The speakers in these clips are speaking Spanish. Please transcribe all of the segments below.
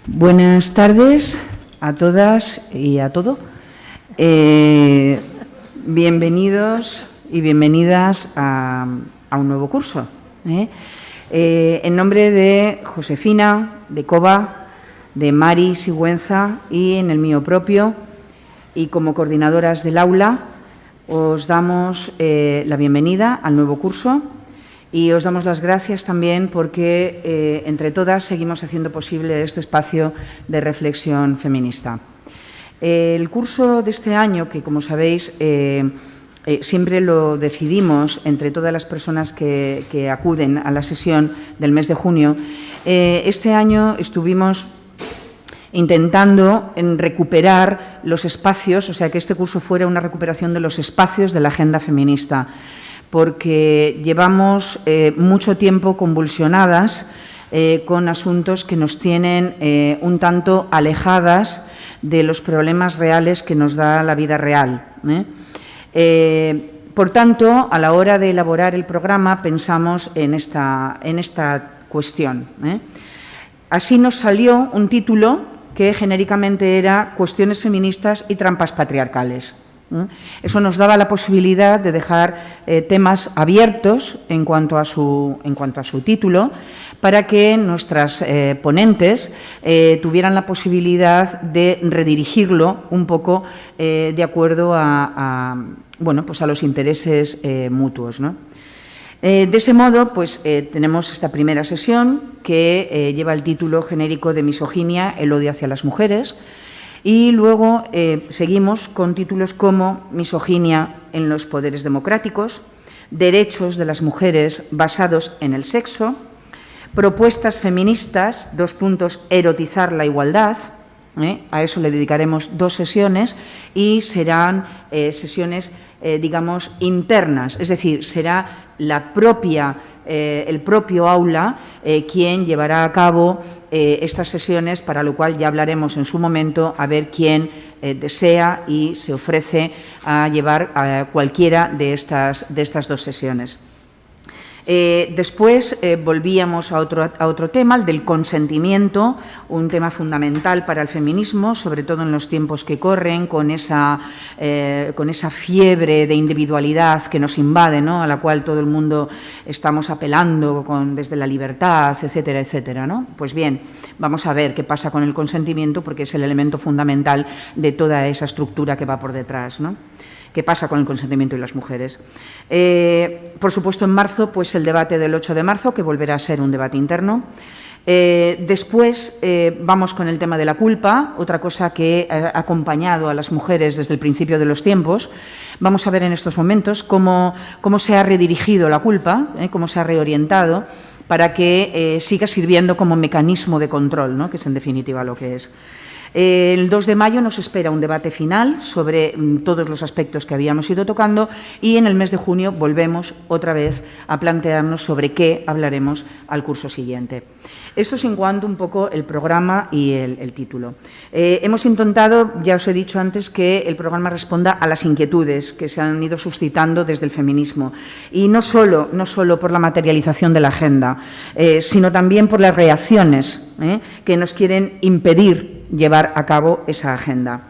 Buenas tardes a todas y a todo. Bienvenidos y bienvenidas a un nuevo curso. En nombre de Josefina, de Coba, de Mari Sigüenza y en el mío propio, y como coordinadoras del aula, os damos la bienvenida al nuevo curso. Y os damos las gracias también porque entre todas seguimos haciendo posible este espacio de reflexión feminista. El curso de este año, que como sabéis siempre lo decidimos entre todas las personas que acuden a la sesión del mes de junio, este año estuvimos intentando recuperar los espacios, o sea, que este curso fuera una recuperación de los espacios de la agenda feminista, porque llevamos mucho tiempo convulsionadas con asuntos que nos tienen un tanto alejadas de los problemas reales que nos da la vida real. Por tanto, a la hora de elaborar el programa pensamos en esta cuestión. Así nos salió un título que genéricamente era Cuestiones feministas y trampas patriarcales. Eso nos daba la posibilidad de dejar temas abiertos en cuanto a su título, para que nuestras ponentes tuvieran la posibilidad de redirigirlo un poco de acuerdo a los intereses mutuos, ¿no? De ese modo, pues tenemos esta primera sesión que lleva el título genérico de Misoginia, el odio hacia las mujeres. Y luego seguimos con títulos como Misoginia en los poderes democráticos, Derechos de las mujeres basados en el sexo, Propuestas feministas, erotizar la igualdad. A eso le dedicaremos 2 sesiones y serán sesiones, digamos, internas, es decir, será el propio aula quien llevará a cabo estas sesiones, para lo cual ya hablaremos en su momento, a ver quién desea y se ofrece a llevar a cualquiera de estas 2 sesiones. Después volvíamos a otro tema, el del consentimiento, un tema fundamental para el feminismo, sobre todo en los tiempos que corren, con esa fiebre de individualidad que nos invade, ¿no?, a la cual todo el mundo estamos apelando desde la libertad, etcétera, etcétera, ¿no? Pues bien, vamos a ver qué pasa con el consentimiento, porque es el elemento fundamental de toda esa estructura que va por detrás, ¿no? ¿Qué pasa con el consentimiento y las mujeres? Por supuesto, en marzo, pues el debate del 8 de marzo, que volverá a ser un debate interno. Después vamos con el tema de la culpa, otra cosa que ha acompañado a las mujeres desde el principio de los tiempos. Vamos a ver en estos momentos cómo se ha redirigido la culpa, cómo se ha reorientado para que siga sirviendo como mecanismo de control, ¿no?, que es en definitiva lo que es. El 2 de mayo nos espera un debate final sobre todos los aspectos que habíamos ido tocando, y en el mes de junio volvemos otra vez a plantearnos sobre qué hablaremos al curso siguiente. Esto es en cuanto un poco el programa y el título. Hemos intentado, ya os he dicho antes, que el programa responda a las inquietudes que se han ido suscitando desde el feminismo, y no solo por la materialización de la agenda, sino también por las reacciones que nos quieren impedir llevar a cabo esa agenda.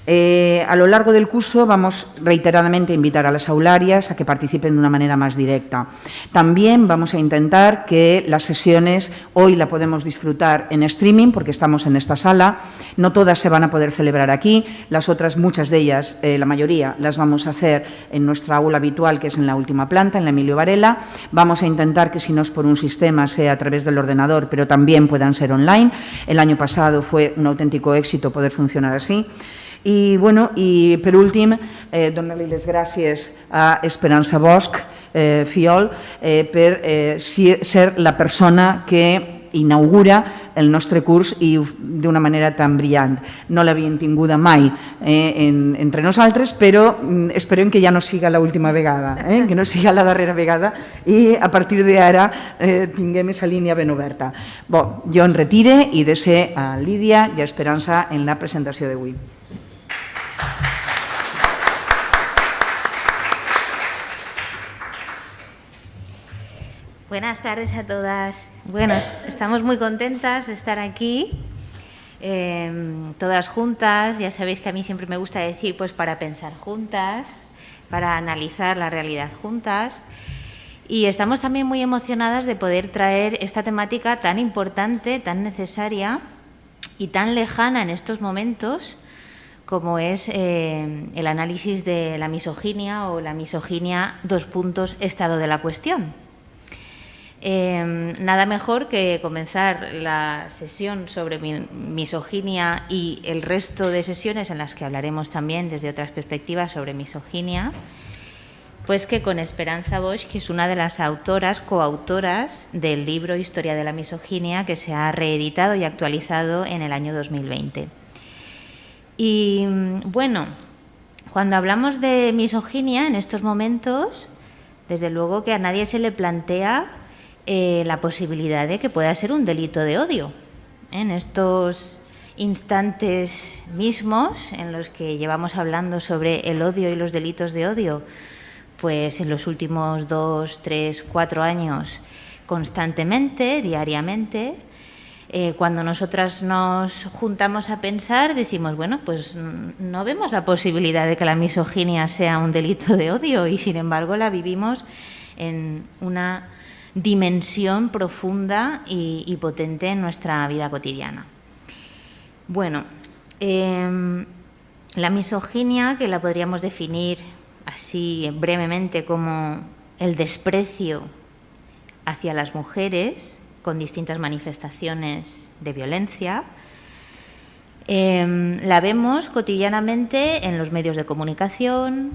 A lo largo del curso vamos reiteradamente a invitar a las aularias a que participen de una manera más directa. También vamos a intentar que las sesiones hoy la podemos disfrutar en streaming, porque estamos en esta sala. No todas se van a poder celebrar aquí, las otras, muchas de ellas, la mayoría, las vamos a hacer en nuestra aula habitual, que es en la última planta, en la Emilio Varela. Vamos a intentar que, si no es por un sistema, sea a través del ordenador, pero también puedan ser online. El año pasado fue un auténtico éxito poder funcionar así. I, bueno, i per últim, donar-li les gràcies a Esperança Bosch Fiol per ser la persona que inaugura el nostre curs i d'una manera tan brillant. No l'havíem tinguda mai entre nosaltres, però esperem que ja no siga l'última vegada, que no siga la darrera vegada, i a partir d'ara tinguem aquesta línia ben oberta. Bon, jo em retire i deixo a Lídia i a Esperança en la presentació d'avui. Buenas tardes a todas. Bueno, estamos muy contentas de estar aquí, todas juntas. Ya sabéis que a mí siempre me gusta decir, pues para pensar juntas, para analizar la realidad juntas. Y estamos también muy emocionadas de poder traer esta temática tan importante, tan necesaria y tan lejana en estos momentos, como es el análisis de la misoginia o la misoginia, estado de la cuestión. Nada mejor que comenzar la sesión sobre misoginia y el resto de sesiones en las que hablaremos también desde otras perspectivas sobre misoginia, pues que con Esperanza Bosch, que es una de las coautoras del libro Historia de la misoginia, que se ha reeditado y actualizado en el año 2020. Y bueno, cuando hablamos de misoginia en estos momentos, desde luego que a nadie se le plantea la posibilidad de que pueda ser un delito de odio. En estos instantes mismos en los que llevamos hablando sobre el odio y los delitos de odio, pues en los últimos 2, 3, 4 años constantemente, diariamente, cuando nosotras nos juntamos a pensar, decimos, bueno, pues no vemos la posibilidad de que la misoginia sea un delito de odio y, sin embargo, la vivimos en una dimensión profunda y potente en nuestra vida cotidiana. Bueno, la misoginia, que la podríamos definir así brevemente como el desprecio hacia las mujeres con distintas manifestaciones de violencia, la vemos cotidianamente en los medios de comunicación,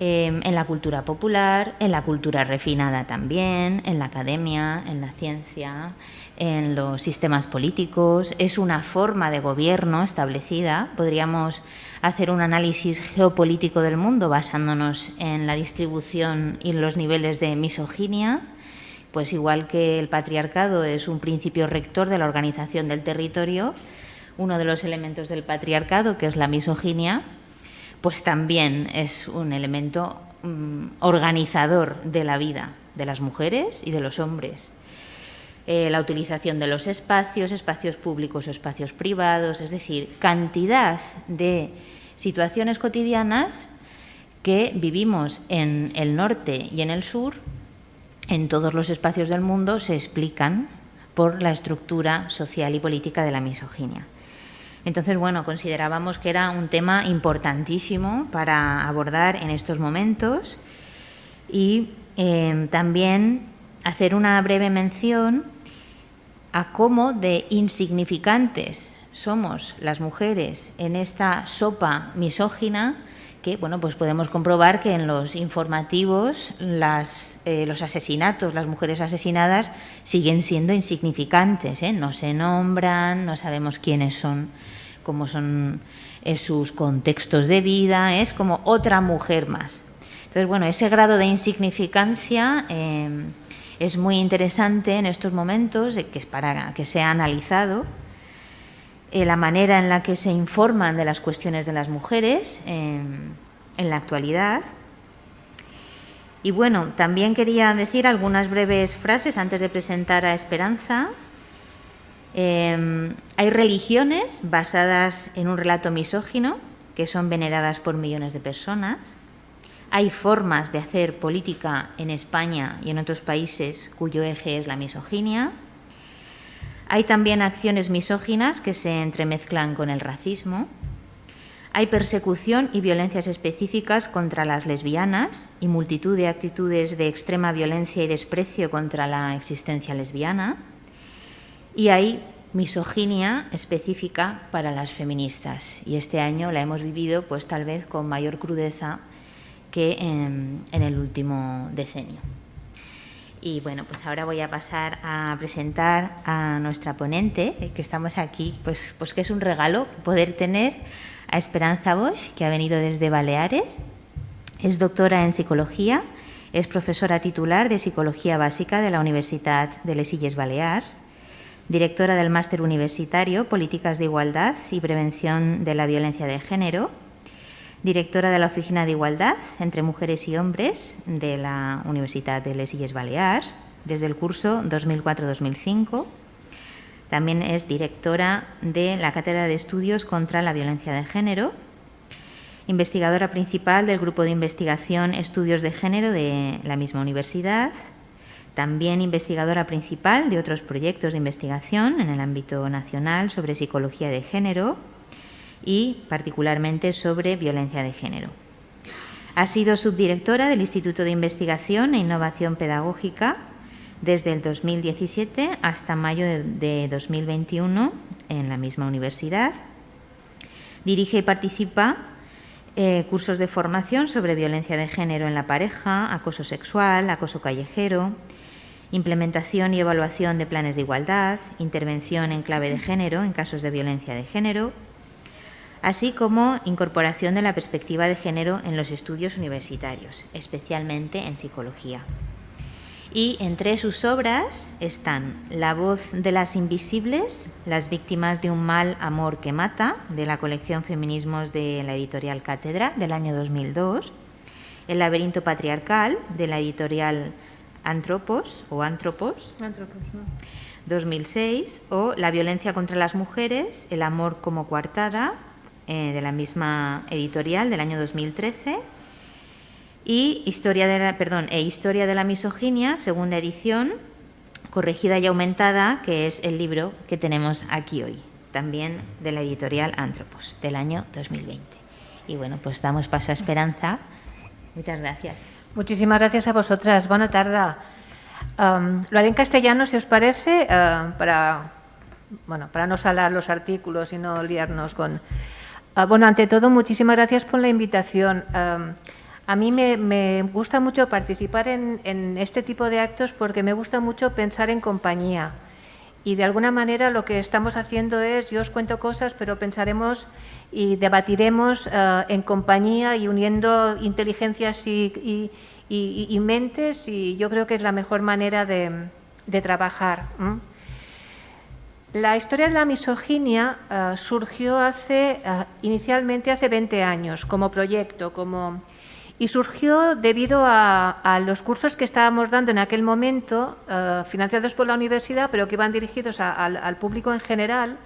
en la cultura popular, en la cultura refinada también, en la academia, en la ciencia, en los sistemas políticos. Es una forma de gobierno establecida. Podríamos hacer un análisis geopolítico del mundo basándonos en la distribución y los niveles de misoginia. Pues igual que el patriarcado es un principio rector de la organización del territorio, uno de los elementos del patriarcado, que es la misoginia, pues también es un elemento organizador de la vida de las mujeres y de los hombres. La utilización de los espacios públicos o espacios privados, es decir, cantidad de situaciones cotidianas que vivimos en el norte y en el sur, en todos los espacios del mundo, se explican por la estructura social y política de la misoginia. Entonces, bueno, considerábamos que era un tema importantísimo para abordar en estos momentos y también hacer una breve mención a cómo de insignificantes somos las mujeres en esta sopa misógina, que bueno, pues podemos comprobar que en los informativos los asesinatos, las mujeres asesinadas siguen siendo insignificantes, no se nombran, no sabemos quiénes son, cómo son sus contextos de vida, es como otra mujer más. Entonces, bueno, ese grado de insignificancia es muy interesante en estos momentos, que es para que sea analizado. La manera en la que se informan de las cuestiones de las mujeres en la actualidad. Y bueno, también quería decir algunas breves frases antes de presentar a Esperanza. Hay religiones basadas en un relato misógino que son veneradas por millones de personas. Hay formas de hacer política en España y en otros países cuyo eje es la misoginia. Hay también acciones misóginas que se entremezclan con el racismo. Hay persecución y violencias específicas contra las lesbianas y multitud de actitudes de extrema violencia y desprecio contra la existencia lesbiana. Y hay misoginia específica para las feministas. Y este año la hemos vivido, pues tal vez con mayor crudeza que en el último decenio. Y bueno, pues ahora voy a pasar a presentar a nuestra ponente, que estamos aquí, pues que es un regalo poder tener a Esperanza Bosch, que ha venido desde Baleares. Es doctora en psicología, es profesora titular de Psicología Básica de la Universitat de les Illes Balears, directora del Máster Universitario Políticas de Igualdad y Prevención de la Violencia de Género, directora de la Oficina de Igualdad entre Mujeres y Hombres de la Universitat de les Illes Balears, desde el curso 2004-2005. También es directora de la Cátedra de Estudios contra la Violencia de Género, investigadora principal del Grupo de Investigación Estudios de Género de la misma universidad, también investigadora principal de otros proyectos de investigación en el ámbito nacional sobre psicología de género y particularmente sobre violencia de género. Ha sido subdirectora del Instituto de Investigación e Innovación Pedagógica desde el 2017 hasta mayo de 2021 en la misma universidad. Dirige y participa cursos de formación sobre violencia de género en la pareja, acoso sexual, acoso callejero, implementación y evaluación de planes de igualdad, intervención en clave de género en casos de violencia de género, así como incorporación de la perspectiva de género en los estudios universitarios, especialmente en psicología. Y entre sus obras están La voz de las invisibles, las víctimas de un mal amor que mata, de la colección Feminismos de la editorial Cátedra, del año 2002, El laberinto patriarcal, de la editorial Antropos, 2006, o La violencia contra las mujeres, el amor como coartada, de la misma editorial del año 2013, y Historia de la misoginia, segunda edición, corregida y aumentada, que es el libro que tenemos aquí hoy, también de la editorial Antropos, del año 2020. Y bueno, pues damos paso a Esperanza. Muchas gracias. Muchísimas gracias a vosotras. Buena tarde. Lo haré en castellano, si os parece, para no salar los artículos y no liarnos con... ante todo, muchísimas gracias por la invitación. A mí me gusta mucho participar en este tipo de actos porque me gusta mucho pensar en compañía. Y de alguna manera lo que estamos haciendo es, yo os cuento cosas, pero pensaremos y debatiremos en compañía y uniendo inteligencias y mentes, y yo creo que es la mejor manera de trabajar. La historia de la misoginia surgió inicialmente hace 20 años como proyecto, y surgió debido a los cursos que estábamos dando en aquel momento, financiados por la universidad, pero que iban dirigidos al público en general,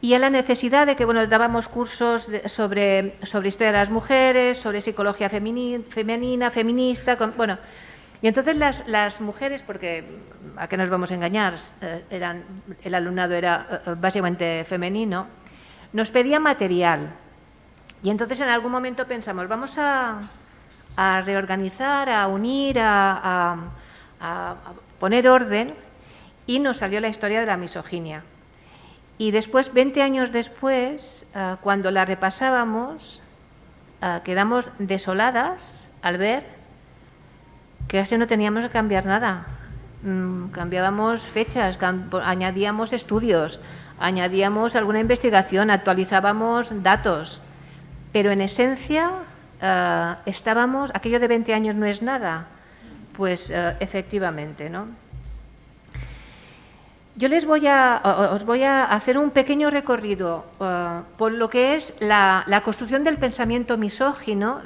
y a la necesidad de que dábamos cursos sobre historia de las mujeres, sobre psicología femenina, feminista, y entonces las mujeres, porque a qué nos vamos a engañar, el alumnado era básicamente femenino, nos pedían material. Y entonces en algún momento pensamos, vamos a reorganizar, a unir, a poner orden, y nos salió la historia de la misoginia. Y después, 20 años después, cuando la repasábamos, quedamos desoladas al ver que casi no teníamos que cambiar nada. Cambiábamos fechas, añadíamos estudios, añadíamos alguna investigación, actualizábamos datos. Pero en esencia estábamos, aquello de 20 años no es nada, pues efectivamente, ¿no? Yo os voy a hacer un pequeño recorrido por lo que es la construcción del pensamiento misógino,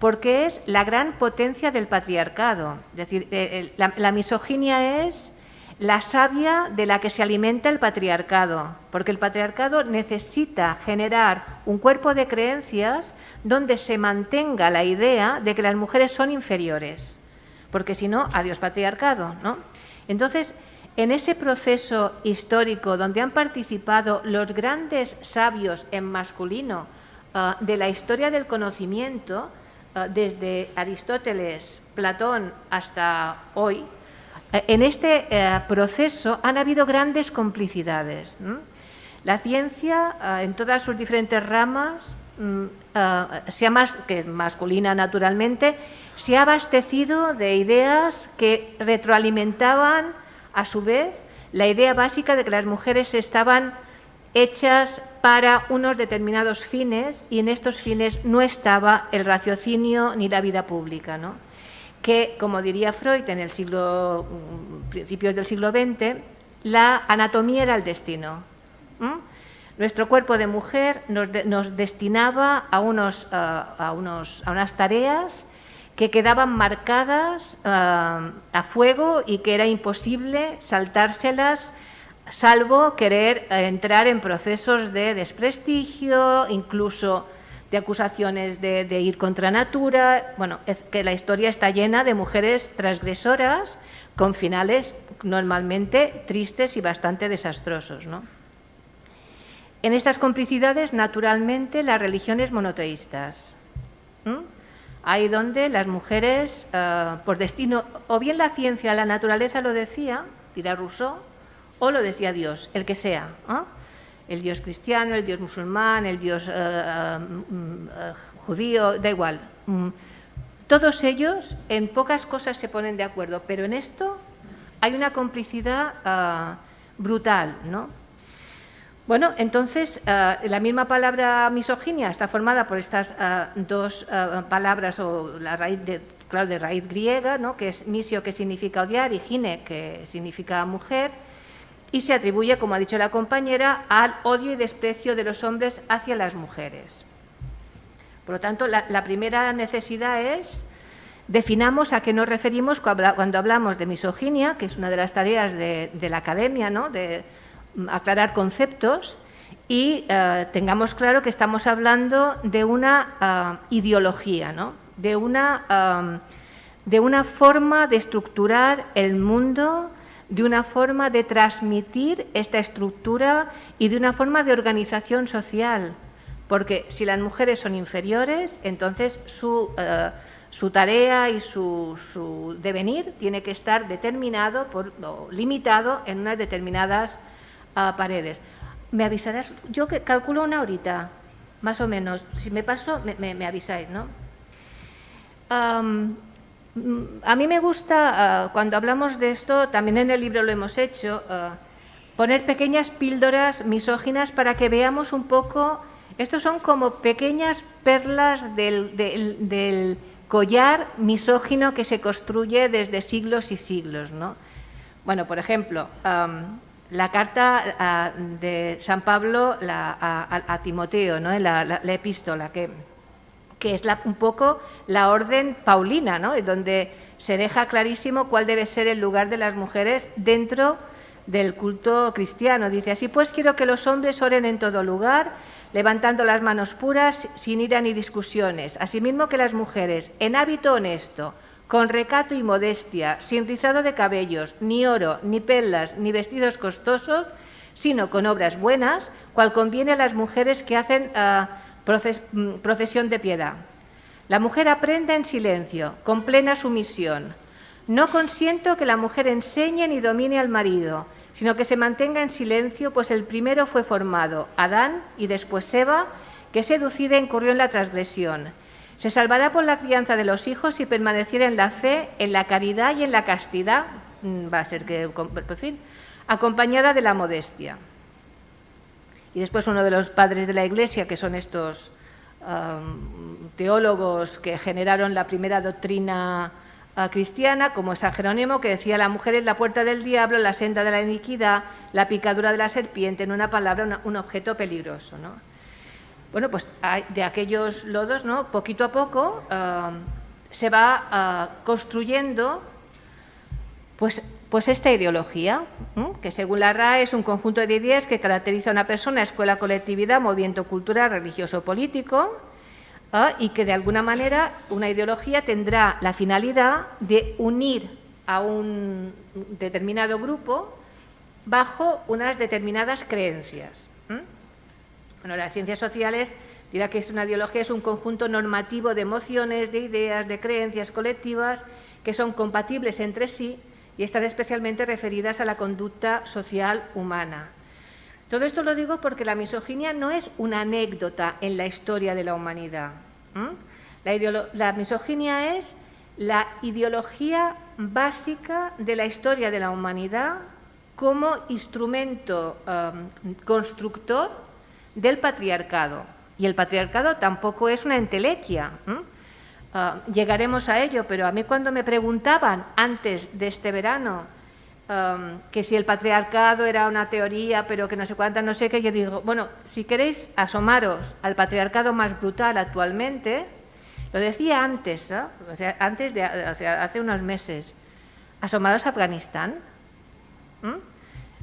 porque es la gran potencia del patriarcado. Es decir, la misoginia es la savia de la que se alimenta el patriarcado, porque el patriarcado necesita generar un cuerpo de creencias donde se mantenga la idea de que las mujeres son inferiores, porque si no, adiós patriarcado, ¿no? Entonces, en ese proceso histórico donde han participado los grandes sabios en masculino de la historia del conocimiento, desde Aristóteles, Platón hasta hoy, en este proceso han habido grandes complicidades. La ciencia, en todas sus diferentes ramas, que es masculina naturalmente, se ha abastecido de ideas que retroalimentaban, a su vez, la idea básica de que las mujeres estaban hechas para unos determinados fines, y en estos fines no estaba el raciocinio ni la vida pública, ¿no? Que, como diría Freud en principios del siglo XX, la anatomía era el destino. Nuestro cuerpo de mujer nos destinaba a unas tareas que quedaban marcadas a fuego y que era imposible saltárselas, salvo querer entrar en procesos de desprestigio, incluso de acusaciones de ir contra natura. Bueno, es que la historia está llena de mujeres transgresoras con finales normalmente tristes y bastante desastrosos, ¿no? En estas complicidades, naturalmente, las religiones monoteístas. Ahí donde las mujeres, por destino, o bien la ciencia, la naturaleza lo decía, dirá Rousseau, o lo decía Dios, el que sea, el Dios cristiano, el Dios musulmán, el Dios judío, da igual. Todos ellos en pocas cosas se ponen de acuerdo, pero en esto hay una complicidad brutal, ¿no? Bueno, entonces, la misma palabra misoginia está formada por estas dos palabras, o la raíz de raíz griega, ¿no?, que es misio, que significa odiar, y gine, que significa mujer, y se atribuye, como ha dicho la compañera, al odio y desprecio de los hombres hacia las mujeres. Por lo tanto, la primera necesidad es, definamos a qué nos referimos cuando hablamos de misoginia, que es una de las tareas de la academia, ¿no?, de aclarar conceptos, y tengamos claro que estamos hablando de una ideología, ¿no?, de una forma de estructurar el mundo, de una forma de transmitir esta estructura y de una forma de organización social, porque si las mujeres son inferiores, entonces su tarea y su devenir tiene que estar determinado o limitado en unas determinadas paredes. ¿Me avisarás? Yo calculo una horita, más o menos. Si me paso, me avisáis, ¿no? A mí me gusta, cuando hablamos de esto, también en el libro lo hemos hecho, poner pequeñas píldoras misóginas para que veamos un poco. Estos son como pequeñas perlas del collar misógino que se construye desde siglos y siglos, ¿no? Bueno, por ejemplo, la carta de San Pablo a Timoteo, ¿no?, la epístola, que es un poco la orden paulina, ¿no?, donde se deja clarísimo cuál debe ser el lugar de las mujeres dentro del culto cristiano. Dice: así pues, quiero que los hombres oren en todo lugar, levantando las manos puras, sin ira ni discusiones. Asimismo que las mujeres, en hábito honesto, con recato y modestia, sin rizado de cabellos, ni oro, ni perlas, ni vestidos costosos, sino con obras buenas, cual conviene a las mujeres que hacen profesión de piedad. La mujer aprenda en silencio, con plena sumisión. No consiento que la mujer enseñe ni domine al marido, sino que se mantenga en silencio, pues el primero fue formado, Adán, y después Eva, que seducida incurrió en la transgresión. Se salvará por la crianza de los hijos si permaneciera en la fe, en la caridad y en la castidad, va a ser que, en fin, acompañada de la modestia. Y después uno de los padres de la Iglesia, que son estos teólogos que generaron la primera doctrina cristiana, como San Jerónimo, que decía: la mujer es la puerta del diablo, la senda de la iniquidad, la picadura de la serpiente, en una palabra, un objeto peligroso, ¿no? Bueno, pues de aquellos lodos, ¿no?, poquito a poco se va construyendo pues esta ideología, que según la RAE es un conjunto de ideas que caracteriza a una persona, escuela, colectividad, movimiento cultural, religioso o político, y que de alguna manera una ideología tendrá la finalidad de unir a un determinado grupo bajo unas determinadas creencias. Bueno, las ciencias sociales dirá que una ideología es un conjunto normativo de emociones, de ideas, de creencias colectivas que son compatibles entre sí y están especialmente referidas a la conducta social humana. Todo esto lo digo porque la misoginia no es una anécdota en la historia de la humanidad. La misoginia es la ideología básica de la historia de la humanidad como instrumento constructor del patriarcado. Y el patriarcado tampoco es una entelequia. Llegaremos a ello, pero a mí cuando me preguntaban antes de este verano que si el patriarcado era una teoría, pero que no sé cuánta, no sé qué, yo digo, bueno, si queréis asomaros al patriarcado más brutal actualmente, Lo decía antes, ¿no? O sea, hace unos meses. Asomados a Afganistán.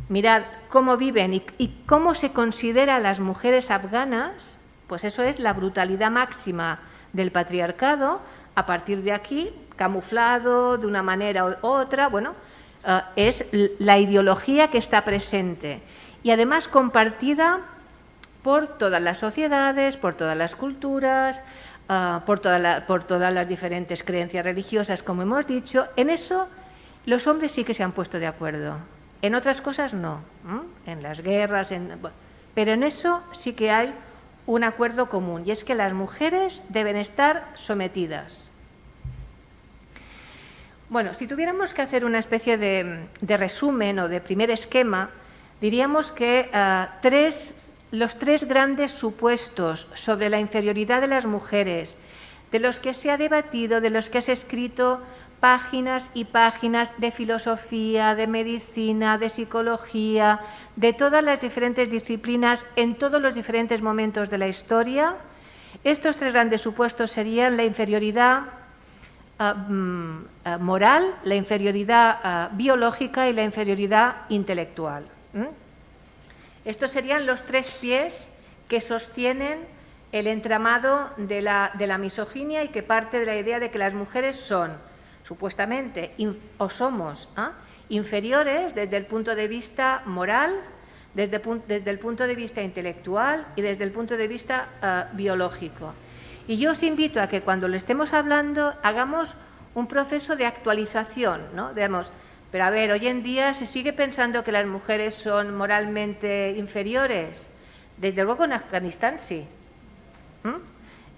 Mirad cómo viven y cómo se considera a las mujeres afganas, pues eso es la brutalidad máxima del patriarcado. A partir de aquí, camuflado de una manera u otra, bueno, es la ideología que está presente y además compartida por todas las sociedades, por todas las culturas, por todas las diferentes creencias religiosas, como hemos dicho. En eso los hombres sí que se han puesto de acuerdo, en otras cosas no, en las guerras, pero en eso sí que hay un acuerdo común, y es que las mujeres deben estar sometidas. Bueno, si tuviéramos que hacer una especie de resumen o de primer esquema, diríamos que los tres grandes supuestos sobre la inferioridad de las mujeres, de los que se ha debatido, de los que se ha escrito páginas y páginas de filosofía, de medicina, de psicología, de todas las diferentes disciplinas en todos los diferentes momentos de la historia, estos tres grandes supuestos serían la inferioridad moral, la inferioridad biológica y la inferioridad intelectual. Estos serían los tres pies que sostienen el entramado de la misoginia y que parte de la idea de que las mujeres son, supuestamente, o somos inferiores desde el punto de vista moral, desde el punto de vista intelectual y desde el punto de vista biológico. Y yo os invito a que cuando lo estemos hablando hagamos un proceso de actualización, ¿no? Digamos, pero a ver, hoy en día se sigue pensando que las mujeres son moralmente inferiores. Desde luego en Afganistán sí.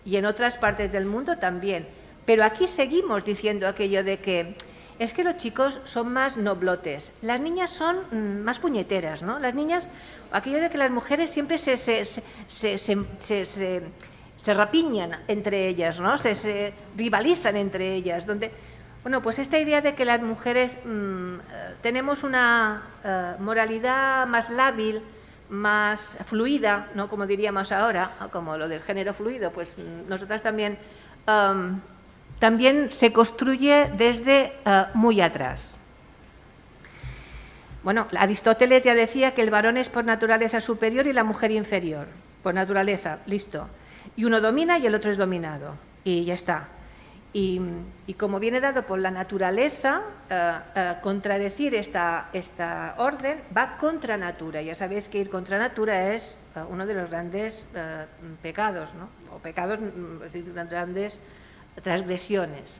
Y en otras partes del mundo también. Pero aquí seguimos diciendo aquello de que es que los chicos son más noblotes, las niñas son más puñeteras, ¿no? Las niñas, aquello de que las mujeres siempre se rapiñan entre ellas, ¿no? Se rivalizan entre ellas. Bueno, pues esta idea de que las mujeres tenemos una moralidad más lábil, más fluida, ¿no? Como diríamos ahora, como lo del género fluido, pues nosotras también se construye desde muy atrás. Bueno, Aristóteles ya decía que el varón es por naturaleza superior y la mujer inferior. Por naturaleza, listo. Y uno domina y el otro es dominado. Y ya está. Y como viene dado por la naturaleza, contradecir esta orden va contra natura. Ya sabéis que ir contra natura es uno de los grandes pecados, ¿no? O pecados, es decir, grandes transgresiones.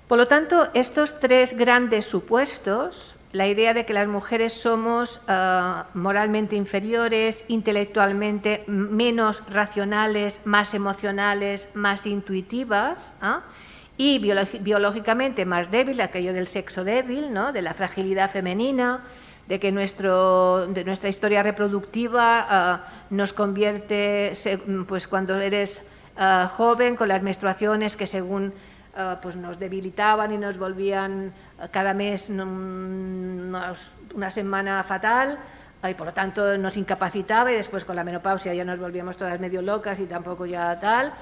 Por lo tanto, estos tres grandes supuestos, la idea de que las mujeres somos moralmente inferiores, intelectualmente menos racionales, más emocionales, más intuitivas, y biológicamente más débil, aquello del sexo débil, ¿no? De la fragilidad femenina, de que nuestra historia reproductiva nos convierte, pues cuando eres joven, con las menstruaciones que según pues nos debilitaban y nos volvían cada mes una semana fatal, y por lo tanto nos incapacitaba, y después con la menopausia ya nos volvíamos todas medio locas y tampoco ya tal.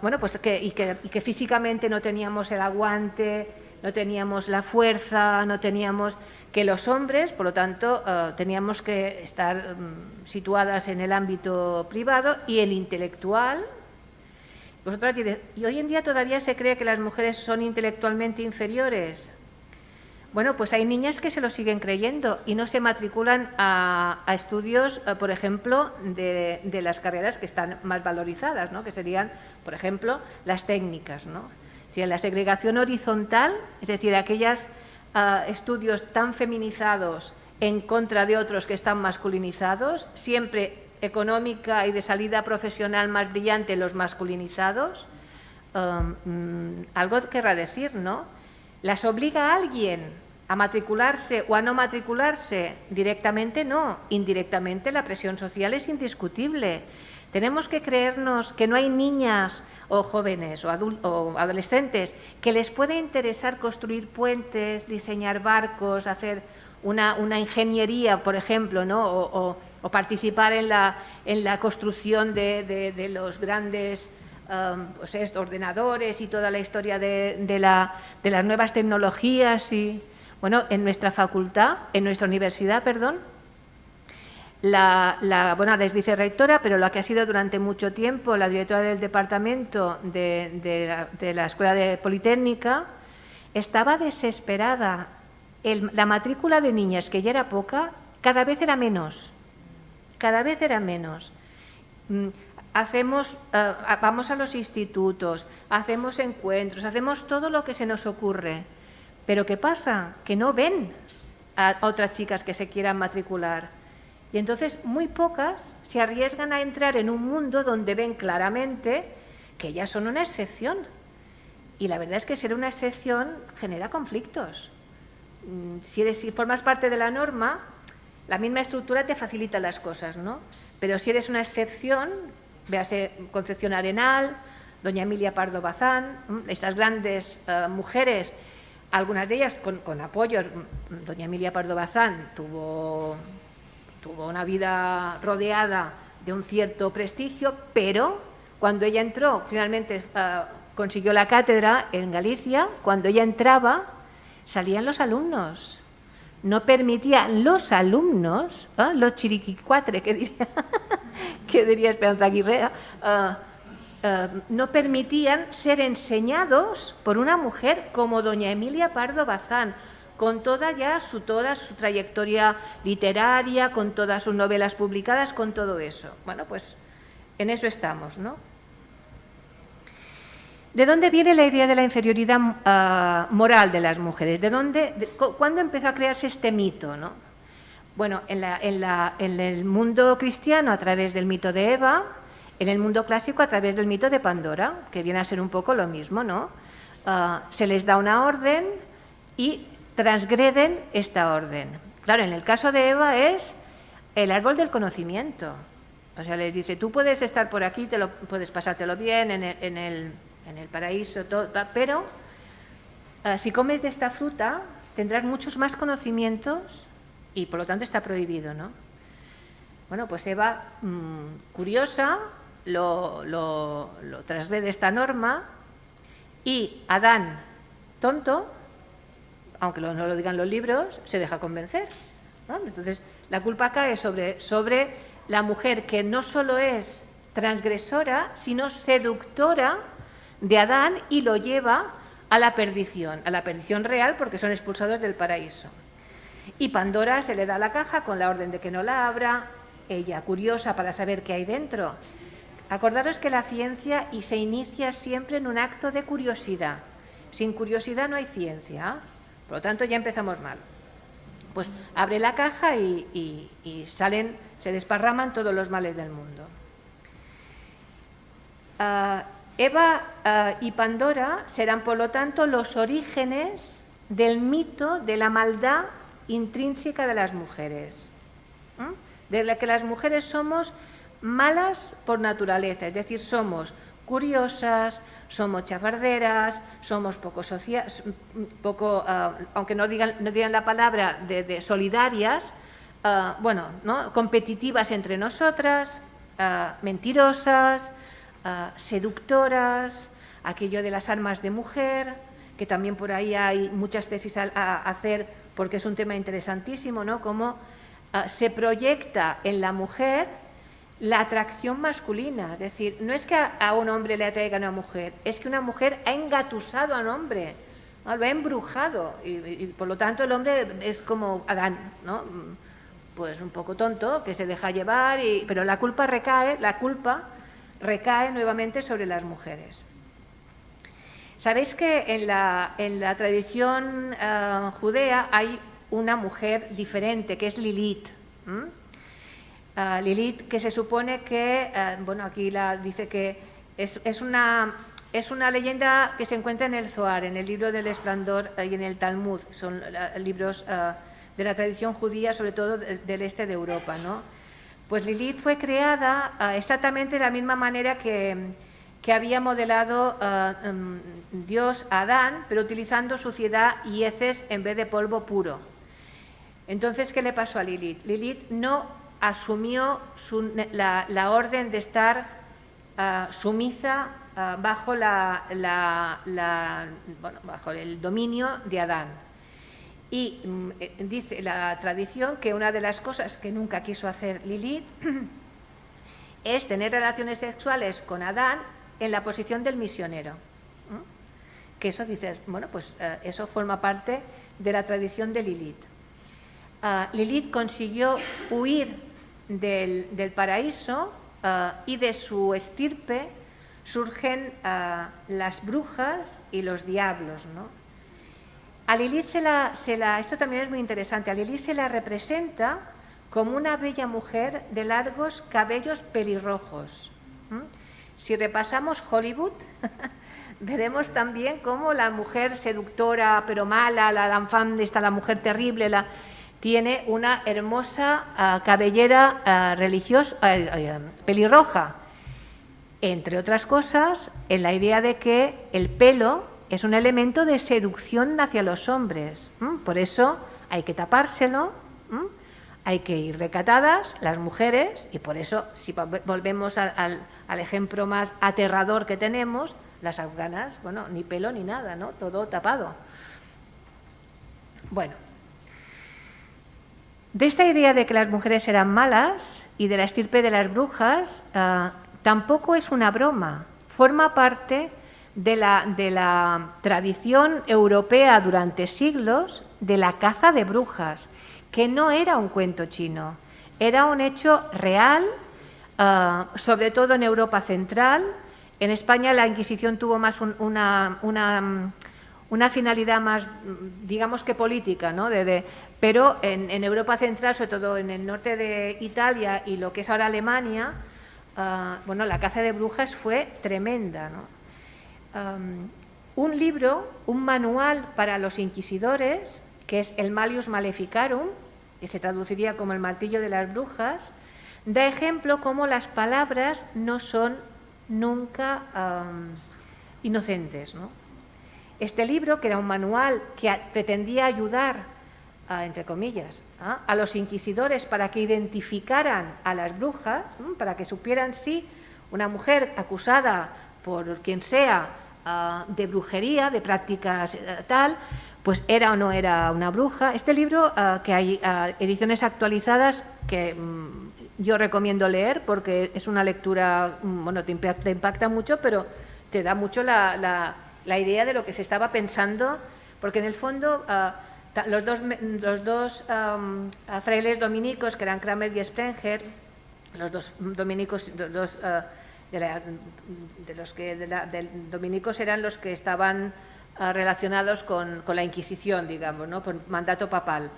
Bueno, pues que físicamente no teníamos el aguante, no teníamos la fuerza, no teníamos, que los hombres, por lo tanto, teníamos que estar situadas en el ámbito privado y el intelectual. Vosotras diréis, ¿y hoy en día todavía se cree que las mujeres son intelectualmente inferiores? Bueno, pues hay niñas que se lo siguen creyendo y no se matriculan a estudios, por ejemplo, de las carreras que están más valorizadas, ¿no? Que serían, por ejemplo, las técnicas, ¿no? Si en la segregación horizontal, es decir, aquellos estudios tan feminizados en contra de otros que están masculinizados, siempre económica y de salida profesional más brillante los masculinizados, algo querrá decir, ¿no? ¿Las obliga a alguien a matricularse o a no matricularse? Directamente no, indirectamente la presión social es indiscutible. Tenemos que creernos que no hay niñas o jóvenes o adolescentes que les pueda interesar construir puentes, diseñar barcos, hacer una ingeniería, por ejemplo, ¿no? o participar en la construcción de los grandes pues ordenadores y toda la historia de las nuevas tecnologías. Y bueno, en nuestra facultad, en nuestra universidad, perdón, bueno, la es vicerrectora, pero la que ha sido durante mucho tiempo la directora del departamento de la Escuela de Politécnica, estaba desesperada. La matrícula de niñas, que ya era poca, cada vez era menos. Cada vez era menos. Vamos a los institutos, hacemos encuentros, hacemos todo lo que se nos ocurre. Pero ¿qué pasa? Que no ven a otras chicas que se quieran matricular. Y entonces muy pocas se arriesgan a entrar en un mundo donde ven claramente que ellas son una excepción. Y la verdad es que ser una excepción genera conflictos. Si formas parte de la norma, la misma estructura te facilita las cosas, ¿no? Pero si eres una excepción, véase Concepción Arenal, doña Emilia Pardo Bazán, estas grandes mujeres, algunas de ellas con apoyos. Doña Emilia Pardo Bazán tuvo una vida rodeada de un cierto prestigio, pero cuando ella entró, finalmente consiguió la cátedra en Galicia, cuando ella entraba, salían los alumnos. No permitían los alumnos, los chiriquicuatre, que diría Esperanza Aguirre, no permitían ser enseñados por una mujer como doña Emilia Pardo Bazán, con toda su trayectoria literaria, con todas sus novelas publicadas, con todo eso. Bueno, pues en eso estamos, ¿no? ¿De dónde viene la idea de la inferioridad moral de las mujeres? ¿Cuándo empezó a crearse este mito, no? Bueno, en el mundo cristiano a través del mito de Eva, en el mundo clásico a través del mito de Pandora, que viene a ser un poco lo mismo, ¿no? Se les da una orden y transgreden esta orden. Claro, en el caso de Eva es el árbol del conocimiento. O sea, les dice, tú puedes estar por aquí, puedes pasártelo bien en el paraíso, todo, pero si comes de esta fruta tendrás muchos más conocimientos y por lo tanto está prohibido, ¿no? Bueno, pues Eva, curiosa, lo transgrede esta norma, y Adán, tonto, aunque no lo digan los libros, se deja convencer, ¿no? Entonces la culpa cae sobre la mujer, que no solo es transgresora, sino seductora de Adán, y lo lleva a la perdición real, porque son expulsados del paraíso. Y Pandora se le da la caja con la orden de que no la abra, ella curiosa para saber qué hay dentro. Acordaros que la ciencia se inicia siempre en un acto de curiosidad. Sin curiosidad no hay ciencia, por lo tanto ya empezamos mal. Pues abre la caja y se desparraman todos los males del mundo. Eva y Pandora serán, por lo tanto, los orígenes del mito de la maldad intrínseca de las mujeres, de la que las mujeres somos malas por naturaleza, es decir, somos curiosas, somos chafarderas, somos aunque no digan la palabra de solidarias, bueno, ¿no? Competitivas entre nosotras, mentirosas, seductoras, aquello de las armas de mujer, que también por ahí hay muchas tesis a hacer, porque es un tema interesantísimo, ¿no? Cómo se proyecta en la mujer la atracción masculina. Es decir, no es que a un hombre le atraiga a una mujer, es que una mujer ha engatusado a un hombre, ¿no? Lo ha embrujado, y por lo tanto el hombre es como Adán, ¿no? Pues un poco tonto, que se deja llevar, pero la culpa recae nuevamente sobre las mujeres. Sabéis que en la tradición judea hay una mujer diferente, que es Lilith. Lilith, que se supone que, bueno, aquí dice que es una leyenda que se encuentra en el Zohar, en el libro del Esplendor y en el Talmud. Son libros de la tradición judía, sobre todo del este de Europa, ¿no? Pues Lilith fue creada exactamente de la misma manera que había modelado Dios a Adán, pero utilizando suciedad y heces en vez de polvo puro. Entonces, ¿qué le pasó a Lilith? Lilith no asumió la orden de estar sumisa bajo bajo el dominio de Adán. Y dice la tradición que una de las cosas que nunca quiso hacer Lilith es tener relaciones sexuales con Adán en la posición del misionero. Que eso dices, bueno, pues eso forma parte de la tradición de Lilith. Lilith consiguió huir del paraíso y de su estirpe surgen las brujas y los diablos, ¿no? A Lilith esto también es muy interesante, a Lilith se la representa como una bella mujer de largos cabellos pelirrojos. Si repasamos Hollywood, veremos también cómo la mujer seductora pero mala, la enfant, la mujer terrible, tiene una hermosa cabellera religiosa, pelirroja. Entre otras cosas, en la idea de que el pelo es un elemento de seducción hacia los hombres. Por eso hay que tapárselo, hay que ir recatadas las mujeres, y por eso, si volvemos al ejemplo más aterrador que tenemos, las afganas, bueno, ni pelo ni nada, ¿no? Todo tapado. Bueno, de esta idea de que las mujeres eran malas y de la estirpe de las brujas, tampoco es una broma, forma parte de la tradición europea durante siglos de la caza de brujas, que no era un cuento chino, era un hecho real, sobre todo en Europa central. En España la Inquisición tuvo más una finalidad más, digamos que política, ¿no? Pero en Europa central, sobre todo en el norte de Italia y lo que es ahora Alemania, bueno, la caza de brujas fue tremenda, ¿no? Un libro, un manual para los inquisidores, que es el Malleus Maleficarum, que se traduciría como el martillo de las brujas, da ejemplo cómo las palabras no son nunca inocentes, ¿no? Este libro, que era un manual que pretendía ayudar, entre comillas, a los inquisidores para que identificaran a las brujas, para que supieran si una mujer acusada por quien sea de brujería, de prácticas tal, pues era o no era una bruja. Este libro, que hay ediciones actualizadas que yo recomiendo leer porque es una lectura, bueno, te impacta mucho, pero te da mucho la idea de lo que se estaba pensando, porque en el fondo los dos frailes dominicos, que eran Kramer y Sprenger, los dos dominicos, dominicos eran los que estaban relacionados con la Inquisición, digamos, ¿no? Por mandato papal.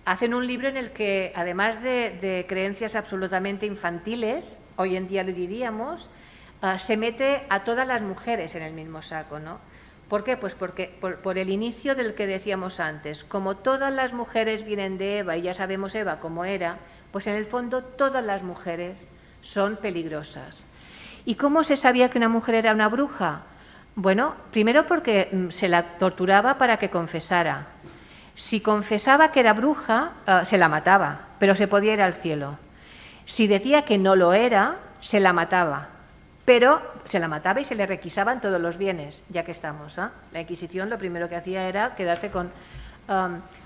Hacen un libro en el que, además de creencias absolutamente infantiles, hoy en día le diríamos, se mete a todas las mujeres en el mismo saco, ¿no? ¿Por qué? Pues porque por el inicio del que decíamos antes, como todas las mujeres vienen de Eva, y ya sabemos Eva cómo era, pues en el fondo todas las mujeres son peligrosas. ¿Y cómo se sabía que una mujer era una bruja? Bueno, primero porque se la torturaba para que confesara. Si confesaba que era bruja, se la mataba, pero se podía ir al cielo. Si decía que no lo era, se la mataba, pero se la mataba y se le requisaban todos los bienes, ya que estamos. La Inquisición lo primero que hacía era quedarse con...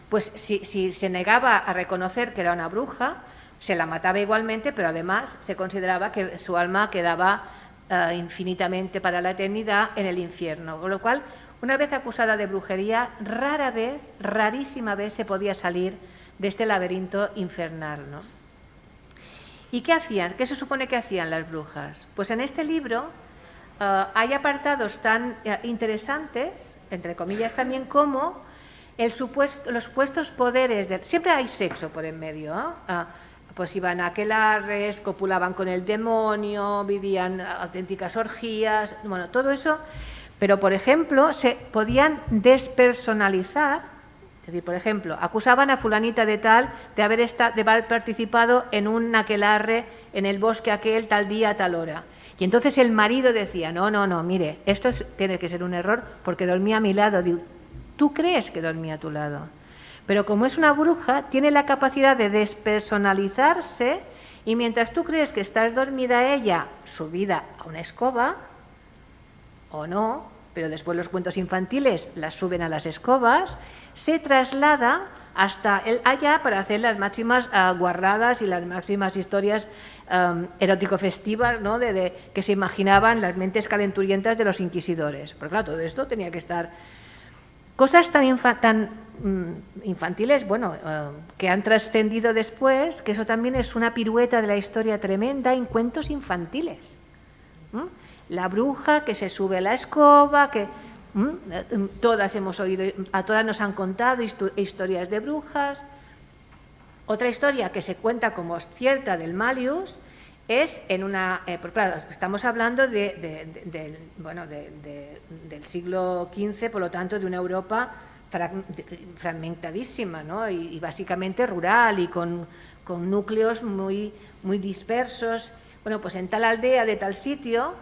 pues si se negaba a reconocer que era una bruja, se la mataba igualmente, pero además se consideraba que su alma quedaba infinitamente para la eternidad en el infierno. Con lo cual, una vez acusada de brujería, rara vez, rarísima vez, se podía salir de este laberinto infernal, ¿no? ¿Y qué hacían? ¿Qué se supone que hacían las brujas? Pues en este libro hay apartados tan interesantes, entre comillas también, como los supuestos poderes. Siempre hay sexo por en medio, pues iban a aquelarres, copulaban con el demonio, vivían auténticas orgías, bueno, todo eso. Pero, por ejemplo, se podían despersonalizar, es decir, por ejemplo, acusaban a fulanita de tal de haber participado en un aquelarre en el bosque aquel tal día, tal hora. Y entonces el marido decía, no, mire, tiene que ser un error porque dormía a mi lado. Digo, ¿tú crees que dormía a tu lado? Pero como es una bruja, tiene la capacidad de despersonalizarse y mientras tú crees que estás dormida ella, subida a una escoba, o no, pero después los cuentos infantiles las suben a las escobas, se traslada hasta allá para hacer las máximas guarradas y las máximas historias erótico-festivas, ¿no? que se imaginaban las mentes calenturientas de los inquisidores. Porque claro, todo esto tenía que estar... Cosas tan infantiles, bueno, que han trascendido después, que eso también es una pirueta de la historia tremenda en cuentos infantiles. La bruja que se sube a la escoba, que todas hemos oído, a todas nos han contado historias de brujas. Otra historia que se cuenta como cierta del Malius es en una... porque claro, estamos hablando del siglo XV, por lo tanto, de una Europa fragmentadísima, ¿no? Y básicamente rural y con núcleos muy dispersos. Bueno, pues en tal aldea de tal sitio,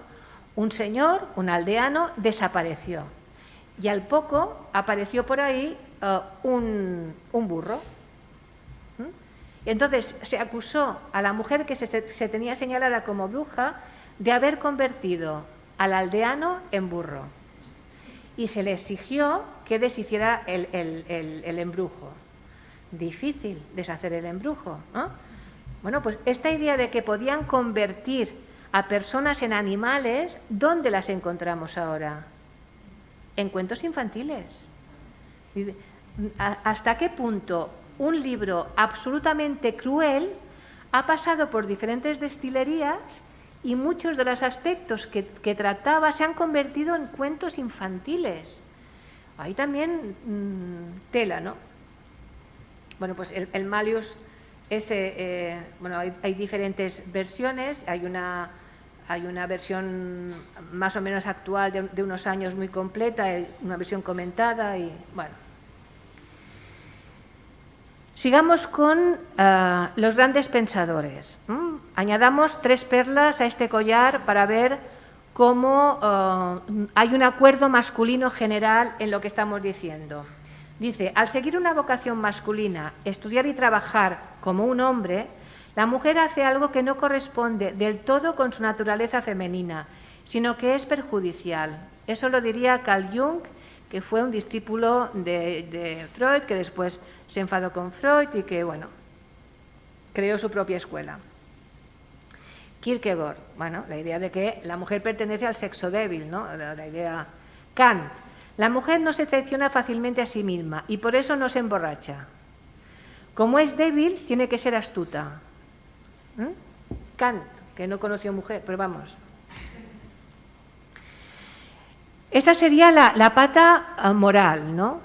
un señor, un aldeano, desapareció. Y al poco apareció por ahí un burro. Entonces se acusó a la mujer que se tenía señalada como bruja de haber convertido al aldeano en burro. Y se le exigió que deshiciera el embrujo. Difícil deshacer el embrujo, ¿no? Bueno, pues esta idea de que podían convertir a personas en animales, ¿dónde las encontramos ahora? En cuentos infantiles. ¿Hasta qué punto un libro absolutamente cruel ha pasado por diferentes destilerías y muchos de los aspectos que trataba se han convertido en cuentos infantiles? Ahí también tela, ¿no? Bueno, pues el Malius, bueno, hay diferentes versiones, hay una versión más o menos actual de unos años muy completa, una versión comentada y bueno. Sigamos con los grandes pensadores. Añadamos 3 perlas a este collar para ver cómo hay un acuerdo masculino general en lo que estamos diciendo. Dice, al seguir una vocación masculina, estudiar y trabajar como un hombre, la mujer hace algo que no corresponde del todo con su naturaleza femenina, sino que es perjudicial. Eso lo diría Carl Jung, que fue un discípulo de Freud, que después se enfadó con Freud y que, bueno, creó su propia escuela. Kierkegaard, bueno, la idea de que la mujer pertenece al sexo débil, ¿no? La idea... Kant, la mujer no se traiciona fácilmente a sí misma y por eso no se emborracha. Como es débil, tiene que ser astuta. Kant, que no conoció mujer, pero vamos. Esta sería la pata moral, ¿no?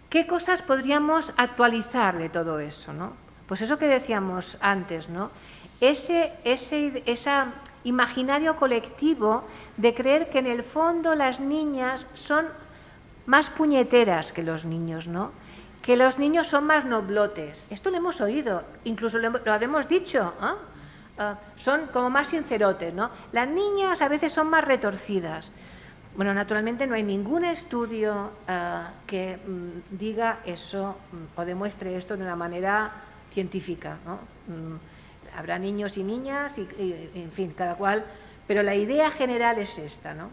¿Qué cosas podríamos actualizar de todo eso, ¿no? Pues eso que decíamos antes, ¿no? Ese imaginario colectivo de creer que en el fondo las niñas son más puñeteras que los niños, ¿no? Que los niños son más noblotes. Esto lo hemos oído, incluso lo habremos dicho, ¿eh? Son como más sincerotes, ¿no? Las niñas a veces son más retorcidas. Bueno, naturalmente no hay ningún estudio que diga eso o demuestre esto de una manera científica, ¿no? Habrá niños y niñas y, en fin, cada cual, pero la idea general es esta, ¿no?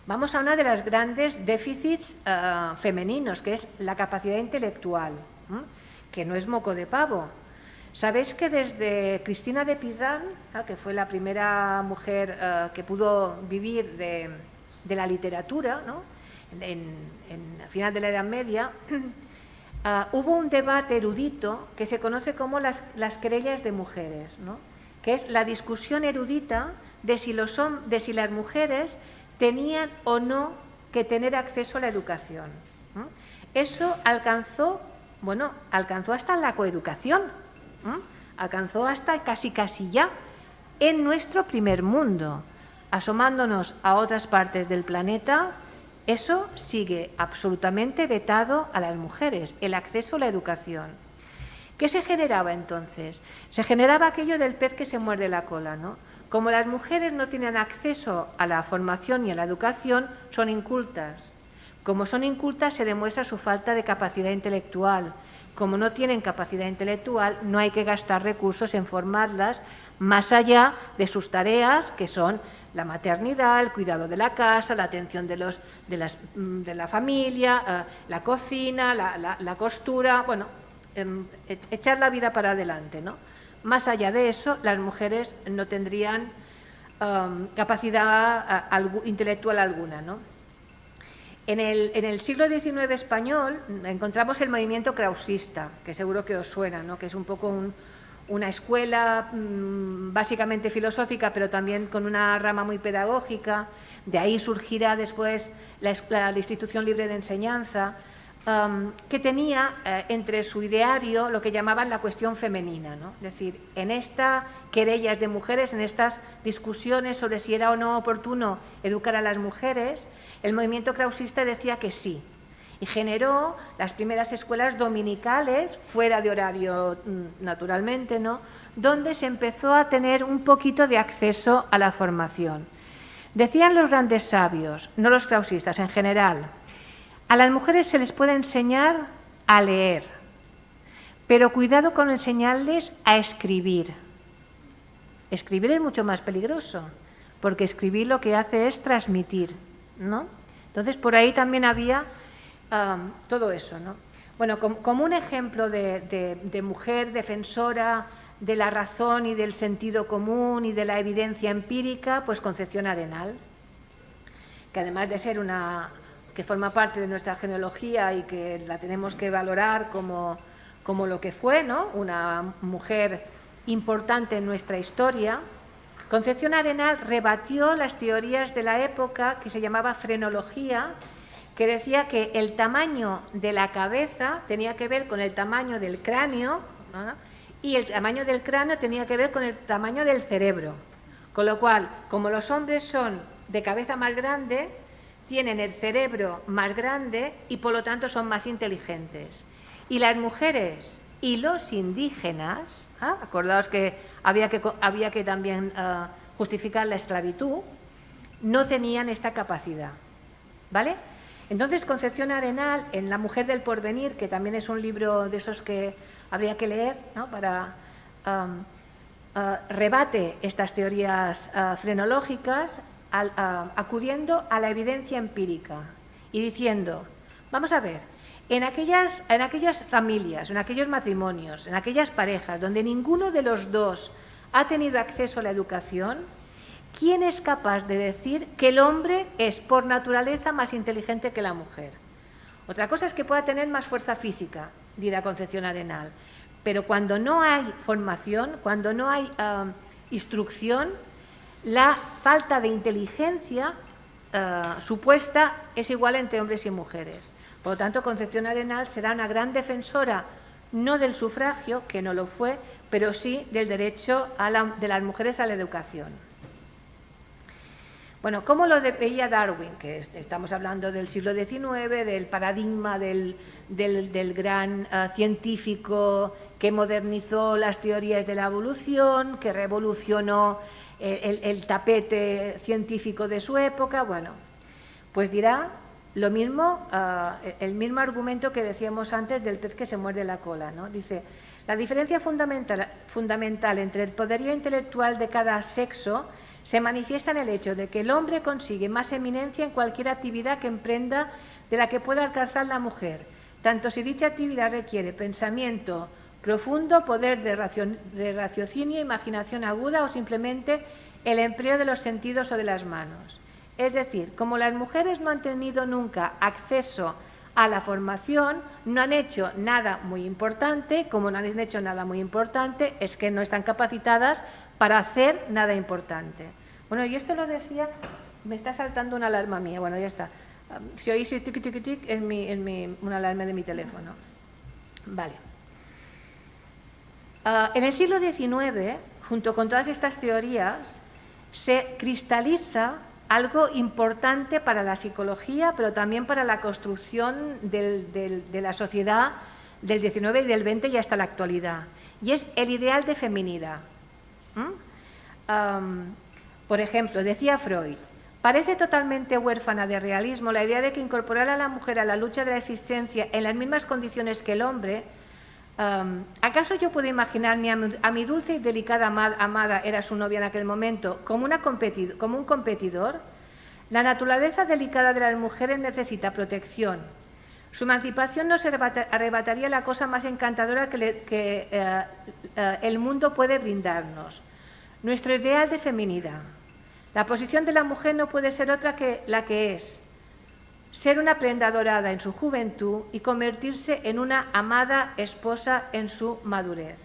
Vamos a una de las grandes déficits femeninos, que es la capacidad intelectual, que no es moco de pavo. ¿Sabéis que desde Cristina de Pizan, que fue la primera mujer que pudo vivir de la literatura, ¿no? a final de la Edad Media, hubo un debate erudito que se conoce como las querellas de mujeres, ¿no? Que es la discusión erudita de si las mujeres tenían o no que tener acceso a la educación. Eso alcanzó hasta la coeducación. Alcanzó hasta casi ya en nuestro primer mundo. Asomándonos a otras partes del planeta, eso sigue absolutamente vetado a las mujeres, el acceso a la educación. ¿Qué se generaba entonces? Se generaba aquello del pez que se muerde la cola, ¿no? Como las mujeres no tienen acceso a la formación y a la educación, son incultas. Como son incultas, se demuestra su falta de capacidad intelectual. Como no tienen capacidad intelectual, no hay que gastar recursos en formarlas más allá de sus tareas, que son la maternidad, el cuidado de la casa, la atención de la familia, la cocina, la costura, bueno, echar la vida para adelante, ¿no? Más allá de eso, las mujeres no tendrían capacidad intelectual alguna, ¿no? En el siglo XIX español encontramos el movimiento krausista, que seguro que os suena, ¿no? Que es un poco una escuela básicamente filosófica, pero también con una rama muy pedagógica. De ahí surgirá después la Institución Libre de Enseñanza, que tenía entre su ideario lo que llamaban la cuestión femenina, ¿no? Es decir, en estas querellas de mujeres, en estas discusiones sobre si era o no oportuno educar a las mujeres, el movimiento krausista decía que sí, y generó las primeras escuelas dominicales, fuera de horario naturalmente, ¿no?, donde se empezó a tener un poquito de acceso a la formación. Decían los grandes sabios, no los krausistas en general, a las mujeres se les puede enseñar a leer, pero cuidado con enseñarles a escribir. Escribir es mucho más peligroso, porque escribir lo que hace es transmitir, ¿no? Entonces, por ahí también había todo eso, ¿no? Bueno, como un ejemplo de mujer defensora de la razón y del sentido común y de la evidencia empírica, pues Concepción Arenal, que además de ser que forma parte de nuestra genealogía y que la tenemos que valorar como lo que fue, ¿no?, una mujer importante en nuestra historia, Concepción Arenal rebatió las teorías de la época que se llamaba frenología, que decía que el tamaño de la cabeza tenía que ver con el tamaño del cráneo, ¿no?, y el tamaño del cráneo tenía que ver con el tamaño del cerebro. Con lo cual, como los hombres son de cabeza más grande, tienen el cerebro más grande y por lo tanto son más inteligentes. Y las mujeres y los indígenas, acordaos que había que también justificar la esclavitud, no tenían esta capacidad, ¿vale? Entonces, Concepción Arenal, en La mujer del porvenir, que también es un libro de esos que habría que leer, ¿no?, para rebate estas teorías frenológicas, acudiendo a la evidencia empírica y diciendo, vamos a ver, en aquellas familias, en aquellos matrimonios, en aquellas parejas donde ninguno de los dos ha tenido acceso a la educación, ¿quién es capaz de decir que el hombre es por naturaleza más inteligente que la mujer? Otra cosa es que pueda tener más fuerza física, dirá Concepción Arenal, pero cuando no hay formación, cuando no hay instrucción, la falta de inteligencia supuesta es igual entre hombres y mujeres. Por lo tanto, Concepción Arenal será una gran defensora, no del sufragio, que no lo fue, pero sí del derecho de las mujeres a la educación. Bueno, ¿cómo lo veía Darwin? Que estamos hablando del siglo XIX, del paradigma del gran científico que modernizó las teorías de la evolución, que revolucionó el tapete científico de su época. Bueno, pues dirá lo mismo, el mismo argumento que decíamos antes del pez que se muerde la cola, ¿no? Dice, la diferencia fundamental entre el poderío intelectual de cada sexo se manifiesta en el hecho de que el hombre consigue más eminencia en cualquier actividad que emprenda de la que pueda alcanzar la mujer, tanto si dicha actividad requiere pensamiento profundo, poder de raciocinio, imaginación aguda o simplemente el empleo de los sentidos o de las manos. Es decir, como las mujeres no han tenido nunca acceso a la formación, no han hecho nada muy importante, como no han hecho nada muy importante, es que no están capacitadas para hacer nada importante. Bueno, y esto lo decía, me está saltando una alarma mía, bueno, ya está. Si oís tic, tic, tic, tic, es una alarma de mi teléfono. Vale. En el siglo XIX, junto con todas estas teorías, se cristaliza algo importante para la psicología, pero también para la construcción de la sociedad del XIX y del XX y hasta la actualidad, y es el ideal de feminidad. Por ejemplo, decía Freud, Parece totalmente huérfana de realismo la idea de que incorporar a la mujer a la lucha de la existencia en las mismas condiciones que el hombre. ¿Acaso yo puedo imaginarme a mi dulce y delicada amada, era su novia en aquel momento, como un competidor? La naturaleza delicada de las mujeres necesita protección. Su emancipación nos arrebataría la cosa más encantadora que el mundo puede brindarnos, nuestro ideal de feminidad. La posición de la mujer no puede ser otra que la que es: ser una prenda dorada en su juventud y convertirse en una amada esposa en su madurez.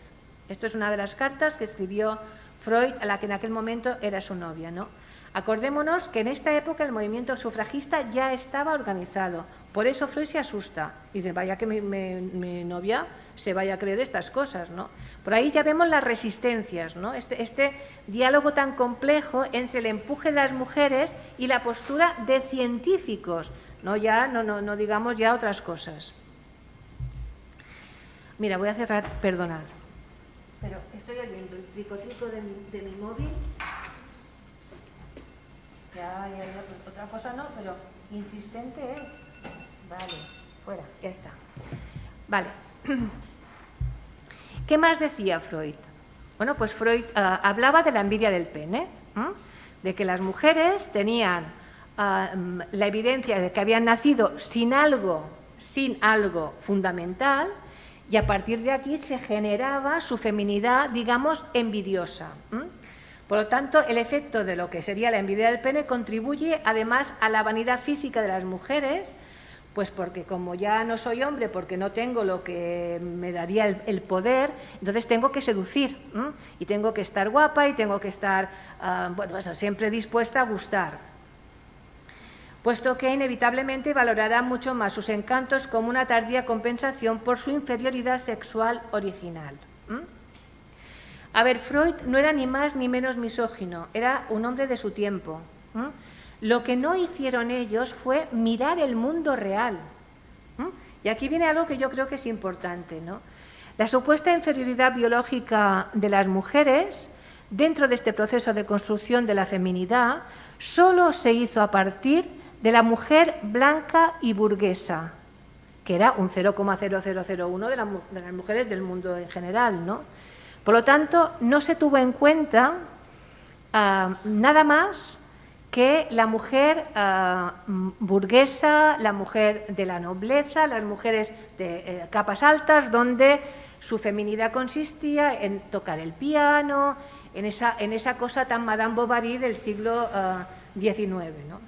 Esto es una de las cartas que escribió Freud a la que en aquel momento era su novia, ¿no? Acordémonos que en esta época el movimiento sufragista ya estaba organizado. Por eso Freud se asusta y dice, vaya que mi novia se vaya a creer estas cosas, ¿no? Por ahí ya vemos las resistencias, ¿no? Este diálogo tan complejo entre el empuje de las mujeres y la postura de científicos, no digamos ya otras cosas. Mira, voy a cerrar, perdonad, pero estoy oyendo el tricotrico de mi móvil. Ya hay otra cosa, no, pero insistente es. Vale, fuera, ya está. Vale. ¿Qué más decía Freud? Bueno, pues Freud hablaba de la envidia del pene, de que las mujeres tenían la evidencia de que habían nacido sin algo fundamental, y a partir de aquí se generaba su feminidad, digamos, envidiosa. Por lo tanto, el efecto de lo que sería la envidia del pene contribuye además a la vanidad física de las mujeres, pues porque como ya no soy hombre, porque no tengo lo que me daría el poder, entonces tengo que seducir, y tengo que estar guapa y tengo que estar, siempre dispuesta a gustar, puesto que inevitablemente valorará mucho más sus encantos como una tardía compensación por su inferioridad sexual original. A ver, Freud no era ni más ni menos misógino, era un hombre de su tiempo. Lo que no hicieron ellos fue mirar el mundo real. Y aquí viene algo que yo creo que es importante, ¿no? La supuesta inferioridad biológica de las mujeres dentro de este proceso de construcción de la feminidad solo se hizo a partir de la mujer blanca y burguesa, que era un 0,0001 de las mujeres del mundo en general, ¿no? Por lo tanto, no se tuvo en cuenta nada más que la mujer burguesa, la mujer de la nobleza, las mujeres de capas altas, donde su feminidad consistía en tocar el piano, en esa cosa tan Madame Bovary del siglo XIX, ¿no?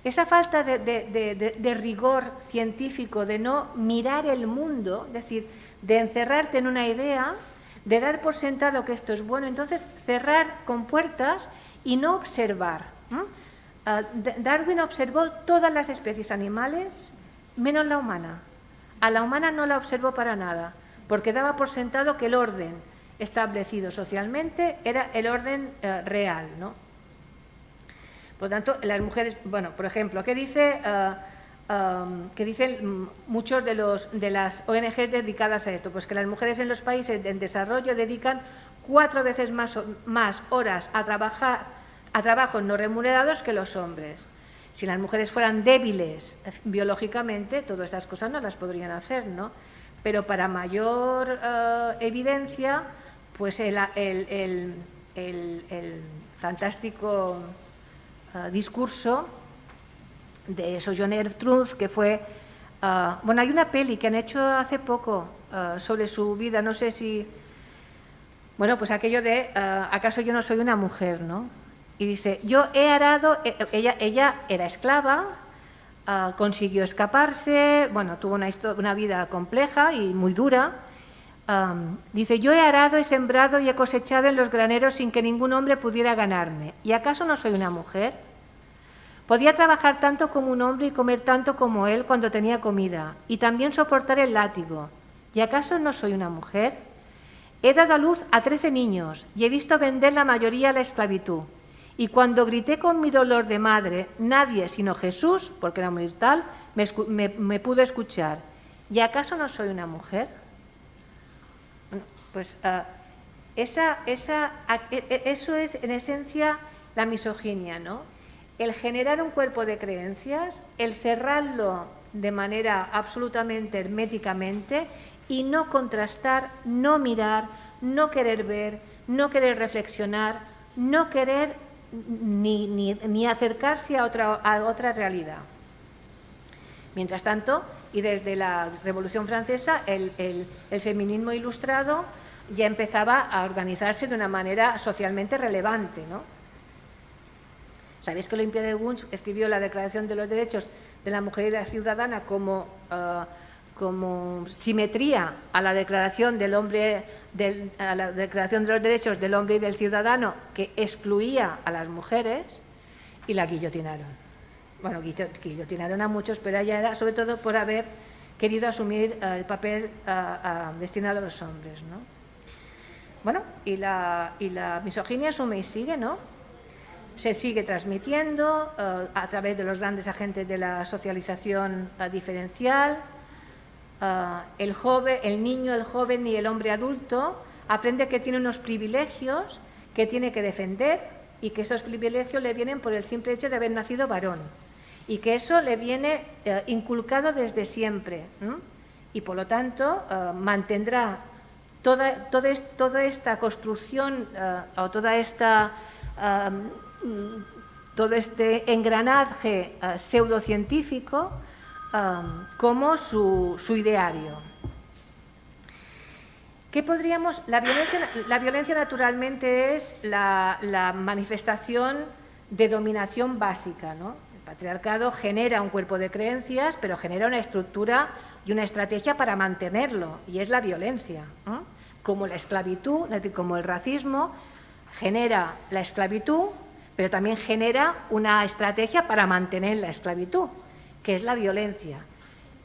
Esa falta de rigor científico, de no mirar el mundo, es decir, de encerrarte en una idea, de dar por sentado que esto es bueno, entonces cerrar con puertas y no observar. Darwin observó todas las especies animales menos la humana. A la humana no la observó para nada, porque daba por sentado que el orden establecido socialmente era el orden real, ¿no? Por lo tanto, las mujeres, bueno, por ejemplo, ¿qué dicen muchos de las ONGs dedicadas a esto? Pues que las mujeres en los países en desarrollo dedican 4 veces más horas a trabajos no remunerados que los hombres. Si las mujeres fueran débiles biológicamente, todas estas cosas no las podrían hacer, ¿no? Pero para mayor evidencia, pues el fantástico discurso de Sojourner Truth, que fue... hay una peli que han hecho hace poco sobre su vida, no sé si... Bueno, pues aquello de ¿acaso yo no soy una mujer?, ¿no? Y dice, yo he arado... Ella era esclava, consiguió escaparse, bueno, tuvo una vida compleja y muy dura. Dice, yo he arado, he sembrado y he cosechado en los graneros sin que ningún hombre pudiera ganarme. ¿Y acaso no soy una mujer? Podía trabajar tanto como un hombre y comer tanto como él cuando tenía comida, y también soportar el látigo. ¿Y acaso no soy una mujer? He dado a luz a 13 niños y he visto vender la mayoría a la esclavitud. Y cuando grité con mi dolor de madre, nadie sino Jesús, porque era mortal, me pudo escuchar. ¿Y acaso no soy una mujer? Pues eso es en esencia la misoginia, ¿no? el generar un cuerpo de creencias, el cerrarlo de manera absolutamente herméticamente y no contrastar, no mirar, no querer ver, no querer reflexionar, no querer ni acercarse a otra realidad. Mientras tanto, y desde la Revolución Francesa, el feminismo ilustrado ya empezaba a organizarse de una manera socialmente relevante, ¿no? ¿Sabéis que Olympia de Gouges escribió la Declaración de los Derechos de la Mujer y la Ciudadana como simetría a la Declaración del hombre, a la Declaración de los Derechos del Hombre y del Ciudadano, que excluía a las mujeres, y la guillotinaron? Bueno, guillotinaron a muchos, pero ella era sobre todo por haber querido asumir el papel destinado a los hombres, ¿no? Bueno, y la misoginia asume y sigue, ¿no? Se sigue transmitiendo a través de los grandes agentes de la socialización diferencial. El joven, el niño, el joven y el hombre adulto aprende que tiene unos privilegios que tiene que defender y que esos privilegios le vienen por el simple hecho de haber nacido varón y que eso le viene inculcado desde siempre, ¿no? Y por lo tanto mantendrá toda esta construcción o todo este engranaje pseudocientífico como su ideario. ¿Qué podríamos? La violencia naturalmente es la manifestación de dominación básica, ¿no? El patriarcado genera un cuerpo de creencias, pero genera una estructura y una estrategia para mantenerlo, y es la violencia, ¿no? Como la esclavitud, como el racismo, genera la esclavitud, pero también genera una estrategia para mantener la esclavitud, que es la violencia,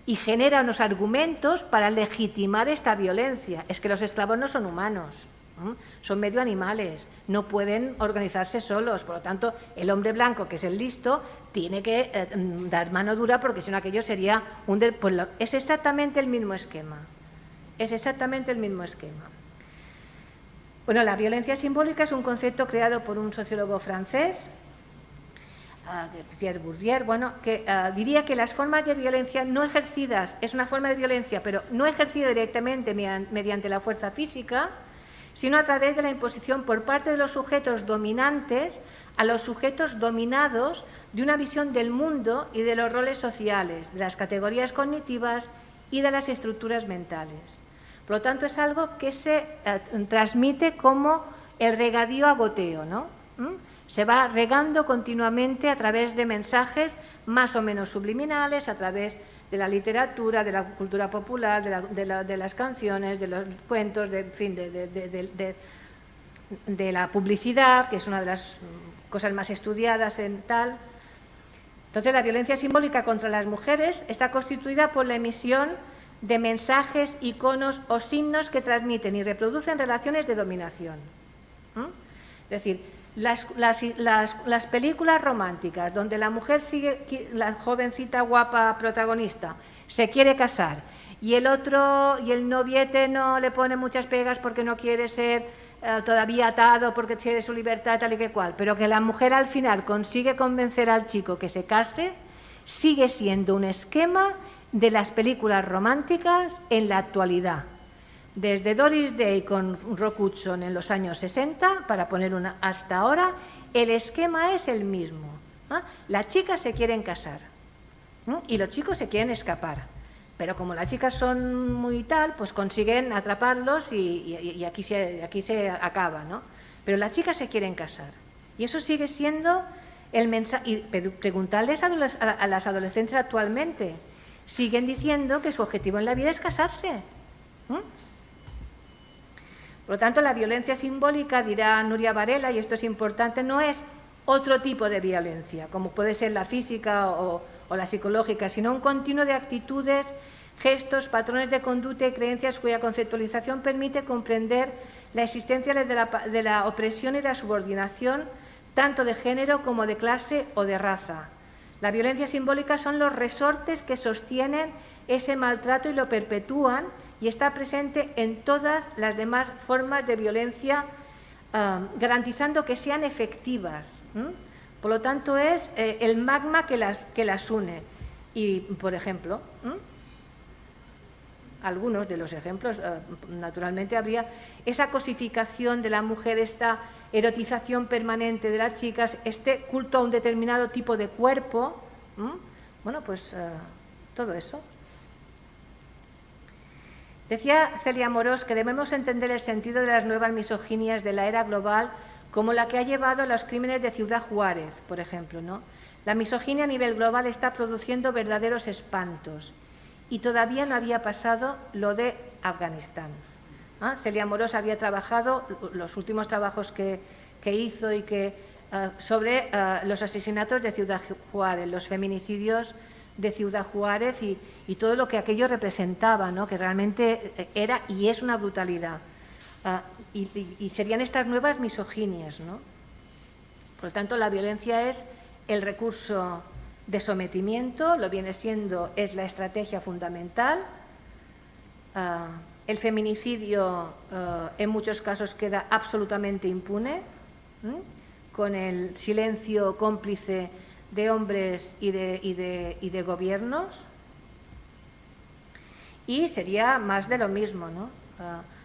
y genera unos argumentos para legitimar esta violencia. Es que los esclavos no son humanos, son medio animales, no pueden organizarse solos, por lo tanto, el hombre blanco, que es el listo, tiene que dar mano dura, porque si no aquello sería es exactamente el mismo esquema, es exactamente el mismo esquema. Bueno, la violencia simbólica es un concepto creado por un sociólogo francés, Pierre Bourdieu, bueno, que diría que las formas de violencia no ejercidas, es una forma de violencia, pero no ejercida directamente mediante la fuerza física, sino a través de la imposición por parte de los sujetos dominantes a los sujetos dominados de una visión del mundo y de los roles sociales, de las categorías cognitivas y de las estructuras mentales. Por lo tanto, es algo que se transmite como el regadío a goteo, ¿no? Se va regando continuamente a través de mensajes más o menos subliminales, a través de la literatura, de la cultura popular, de las canciones, de los cuentos, de la publicidad, que es una de las cosas más estudiadas en tal. Entonces, la violencia simbólica contra las mujeres está constituida por la emisión de mensajes, iconos o signos que transmiten y reproducen relaciones de dominación. Es decir, las películas románticas donde la mujer sigue, la jovencita guapa protagonista, se quiere casar y el noviete no le pone muchas pegas porque no quiere ser todavía atado, porque quiere su libertad tal y que cual, pero que la mujer al final consigue convencer al chico que se case, sigue siendo un esquema de las películas románticas en la actualidad. Desde Doris Day con Rock Hudson en los años 60, para poner una, hasta ahora, el esquema es el mismo. Las chicas se quieren casar y los chicos se quieren escapar. Pero como las chicas son muy tal, pues consiguen atraparlos y aquí se acaba, ¿no? Pero las chicas se quieren casar. Y eso sigue siendo el mensaje. Y preguntarles a las adolescentes actualmente, siguen diciendo que su objetivo en la vida es casarse. Por lo tanto, la violencia simbólica, dirá Nuria Varela, y esto es importante, no es otro tipo de violencia, como puede ser la física o la psicológica, sino un continuo de actitudes, gestos, patrones de conducta y creencias cuya conceptualización permite comprender la existencia de la opresión y la subordinación, tanto de género como de clase o de raza. La violencia simbólica son los resortes que sostienen ese maltrato y lo perpetúan, y está presente en todas las demás formas de violencia, garantizando que sean efectivas. Por lo tanto, es el magma que las une. Y, por ejemplo, algunos de los ejemplos, naturalmente habría esa cosificación de la mujer, esta erotización permanente de las chicas, este culto a un determinado tipo de cuerpo, bueno, pues todo eso. Decía Celia Morós que debemos entender el sentido de las nuevas misoginias de la era global como la que ha llevado a los crímenes de Ciudad Juárez, por ejemplo, ¿no? La misoginia a nivel global está produciendo verdaderos espantos y todavía no había pasado lo de Afganistán. Celia Morós había trabajado, los últimos trabajos que hizo y sobre los asesinatos de Ciudad Juárez, los feminicidios de Ciudad Juárez y todo lo que aquello representaba, ¿no? Que realmente era y es una brutalidad. Y serían estas nuevas misoginias, ¿no? Por lo tanto, la violencia es el recurso de sometimiento, lo viene siendo, es la estrategia fundamental. El feminicidio en muchos casos queda absolutamente impune, con el silencio cómplice de hombres y de gobiernos. Y sería más de lo mismo, ¿no?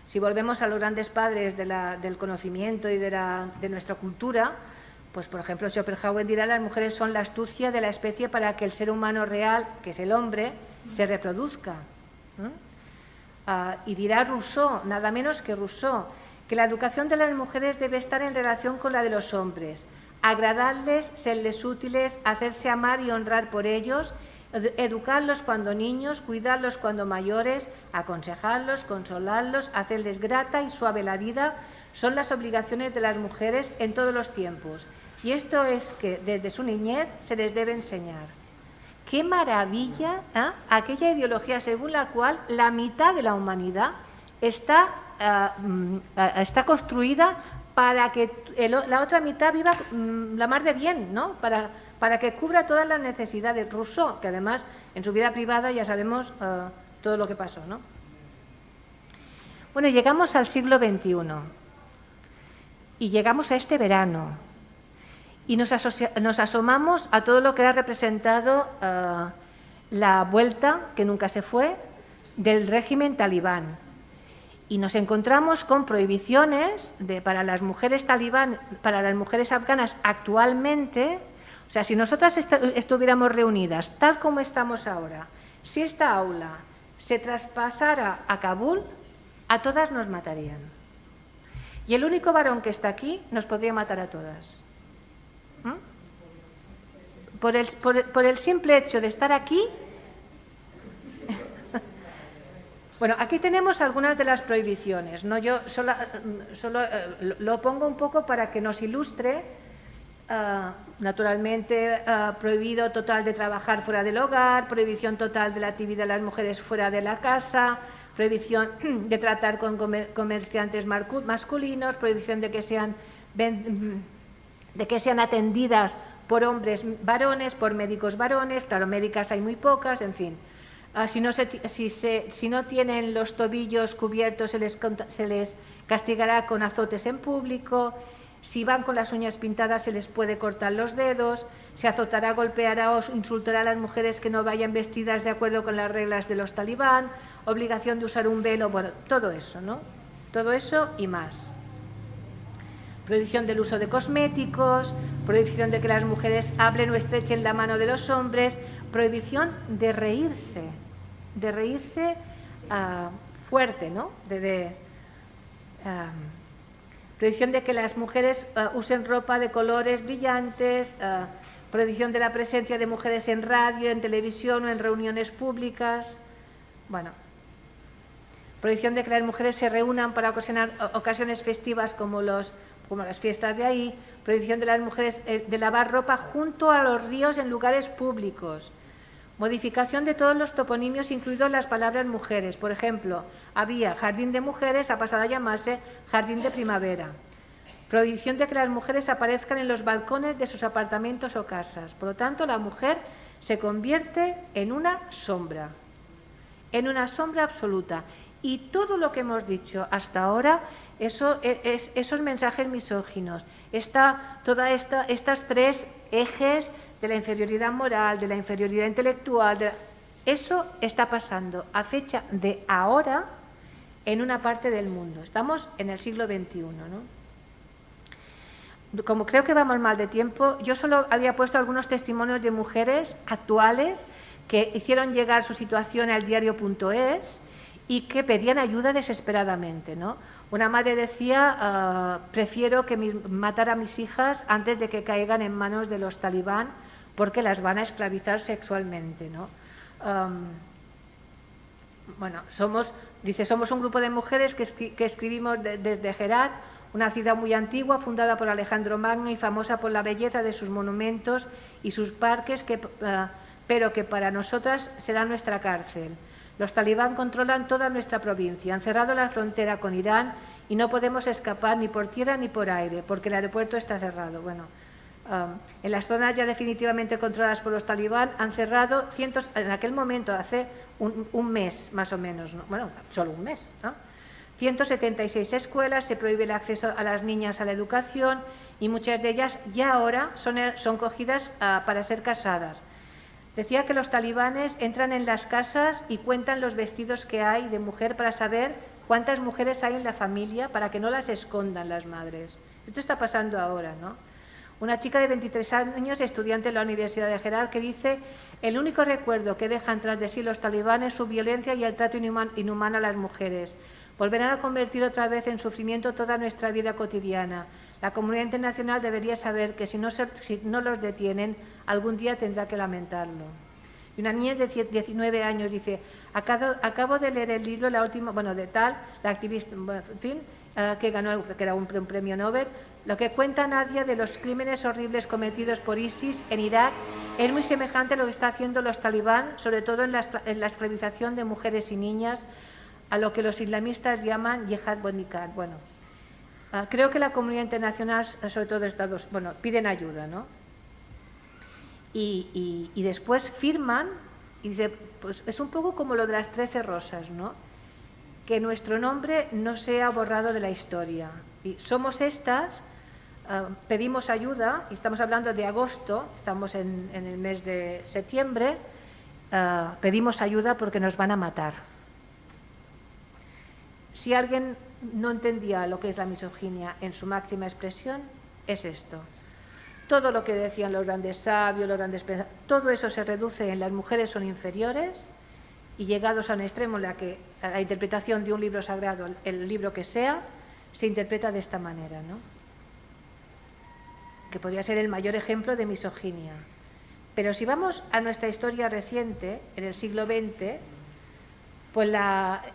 Si volvemos a los grandes padres del conocimiento y de nuestra cultura, pues por ejemplo Schopenhauer dirá: las mujeres son la astucia de la especie para que el ser humano real, que es el hombre, se reproduzca. Y dirá Rousseau, nada menos que Rousseau, que la educación de las mujeres debe estar en relación con la de los hombres, agradarles, serles útiles, hacerse amar y honrar por ellos, educarlos cuando niños, cuidarlos cuando mayores, aconsejarlos, consolarlos, hacerles grata y suave la vida, son las obligaciones de las mujeres en todos los tiempos. Y esto es que desde su niñez se les debe enseñar. ¡Qué maravilla! Aquella ideología según la cual la mitad de la humanidad está construida para que la otra mitad viva la mar de bien, ¿no? Para que cubra todas las necesidades. Rousseau, que además en su vida privada ya sabemos todo lo que pasó, ¿no? Bueno, llegamos al siglo XXI y llegamos a este verano y nos asomamos a todo lo que ha representado la vuelta, que nunca se fue, del régimen talibán. Y nos encontramos con prohibiciones para las mujeres talibán, para las mujeres afganas actualmente. O sea, si nosotras estuviéramos reunidas tal como estamos ahora, si esta aula se traspasara a Kabul, a todas nos matarían. Y el único varón que está aquí nos podría matar a todas. Por el simple hecho de estar aquí. Bueno, aquí tenemos algunas de las prohibiciones, ¿no? Yo solo lo pongo un poco para que nos ilustre. Naturalmente, prohibido total de trabajar fuera del hogar, prohibición total de la actividad de las mujeres fuera de la casa, prohibición de tratar con comerciantes masculinos, prohibición de que sean atendidas por hombres varones, por médicos varones. Claro, médicas hay muy pocas, en fin. Si no tienen los tobillos cubiertos, se les castigará con azotes en público. Si van con las uñas pintadas, se les puede cortar los dedos. Se azotará, golpeará o insultará a las mujeres que no vayan vestidas de acuerdo con las reglas de los talibán. Obligación de usar un velo, bueno, todo eso, ¿no? Todo eso y más. Prohibición del uso de cosméticos, prohibición de que las mujeres hablen o estrechen la mano de los hombres, prohibición de reírse fuerte, ¿no? Prohibición de que las mujeres usen ropa de colores brillantes, prohibición de la presencia de mujeres en radio, en televisión o en reuniones públicas. Bueno, prohibición de que las mujeres se reúnan para ocasiones festivas como las fiestas de ahí, prohibición de las mujeres de lavar ropa junto a los ríos en lugares públicos, modificación de todos los toponimios, incluidos las palabras mujeres. Por ejemplo, había jardín de mujeres, ha pasado a llamarse jardín de primavera. Prohibición de que las mujeres aparezcan en los balcones de sus apartamentos o casas. Por lo tanto, la mujer se convierte en una sombra absoluta. Y todo lo que hemos dicho hasta ahora esos mensajes misóginos, estos tres ejes de la inferioridad moral, de la inferioridad intelectual, eso está pasando a fecha de ahora en una parte del mundo. Estamos en el siglo XXI, ¿no? Como creo que vamos mal de tiempo, yo solo había puesto algunos testimonios de mujeres actuales que hicieron llegar su situación al diario.es y que pedían ayuda desesperadamente, ¿no? Una madre decía, prefiero que matar a mis hijas antes de que caigan en manos de los talibán porque las van a esclavizar sexualmente, ¿no? Bueno, somos un grupo de mujeres que escribimos desde Herat, una ciudad muy antigua, fundada por Alejandro Magno y famosa por la belleza de sus monumentos y sus parques, pero que para nosotras será nuestra cárcel. Los talibán controlan toda nuestra provincia, han cerrado la frontera con Irán y no podemos escapar ni por tierra ni por aire, porque el aeropuerto está cerrado. Bueno, en las zonas ya definitivamente controladas por los talibán han cerrado cientos, en aquel momento, hace un mes más o menos, ¿no? Bueno, solo un mes, ¿no? 176 escuelas, se prohíbe el acceso a las niñas a la educación y muchas de ellas ya ahora son cogidas para ser casadas. Decía que los talibanes entran en las casas y cuentan los vestidos que hay de mujer para saber cuántas mujeres hay en la familia para que no las escondan las madres. Esto está pasando ahora, ¿no? Una chica de 23 años, estudiante en la Universidad de Herat, que dice: el único recuerdo que dejan tras de sí los talibanes es su violencia y el trato inhumano a las mujeres. Volverán a convertir otra vez en sufrimiento toda nuestra vida cotidiana. La comunidad internacional debería saber que si no los detienen, algún día tendrá que lamentarlo. Y una niña de 19 años dice: acabo de leer el libro, la activista, en fin, que ganó, que era un premio Nobel. Lo que cuenta Nadia de los crímenes horribles cometidos por ISIS en Irak es muy semejante a lo que está haciendo los talibán, sobre todo en la esclavización de mujeres y niñas, a lo que los islamistas llaman yihad bonikar. Bueno, creo que la comunidad internacional, sobre todo Estados, piden ayuda, ¿no? Y después firman, y dice, pues es un poco como lo de las 13 rosas, ¿no? Que nuestro nombre no sea borrado de la historia. Y somos estas, pedimos ayuda, y estamos hablando de agosto, estamos en el mes de septiembre, pedimos ayuda porque nos van a matar. Si alguien no entendía lo que es la misoginia en su máxima expresión, es esto. Todo lo que decían los grandes sabios, todo eso se reduce en las mujeres son inferiores, y llegados a un extremo en la que la interpretación de un libro sagrado, el libro que sea, se interpreta de esta manera, ¿no? Que podría ser el mayor ejemplo de misoginia. Pero si vamos a nuestra historia reciente, en el siglo XX, pues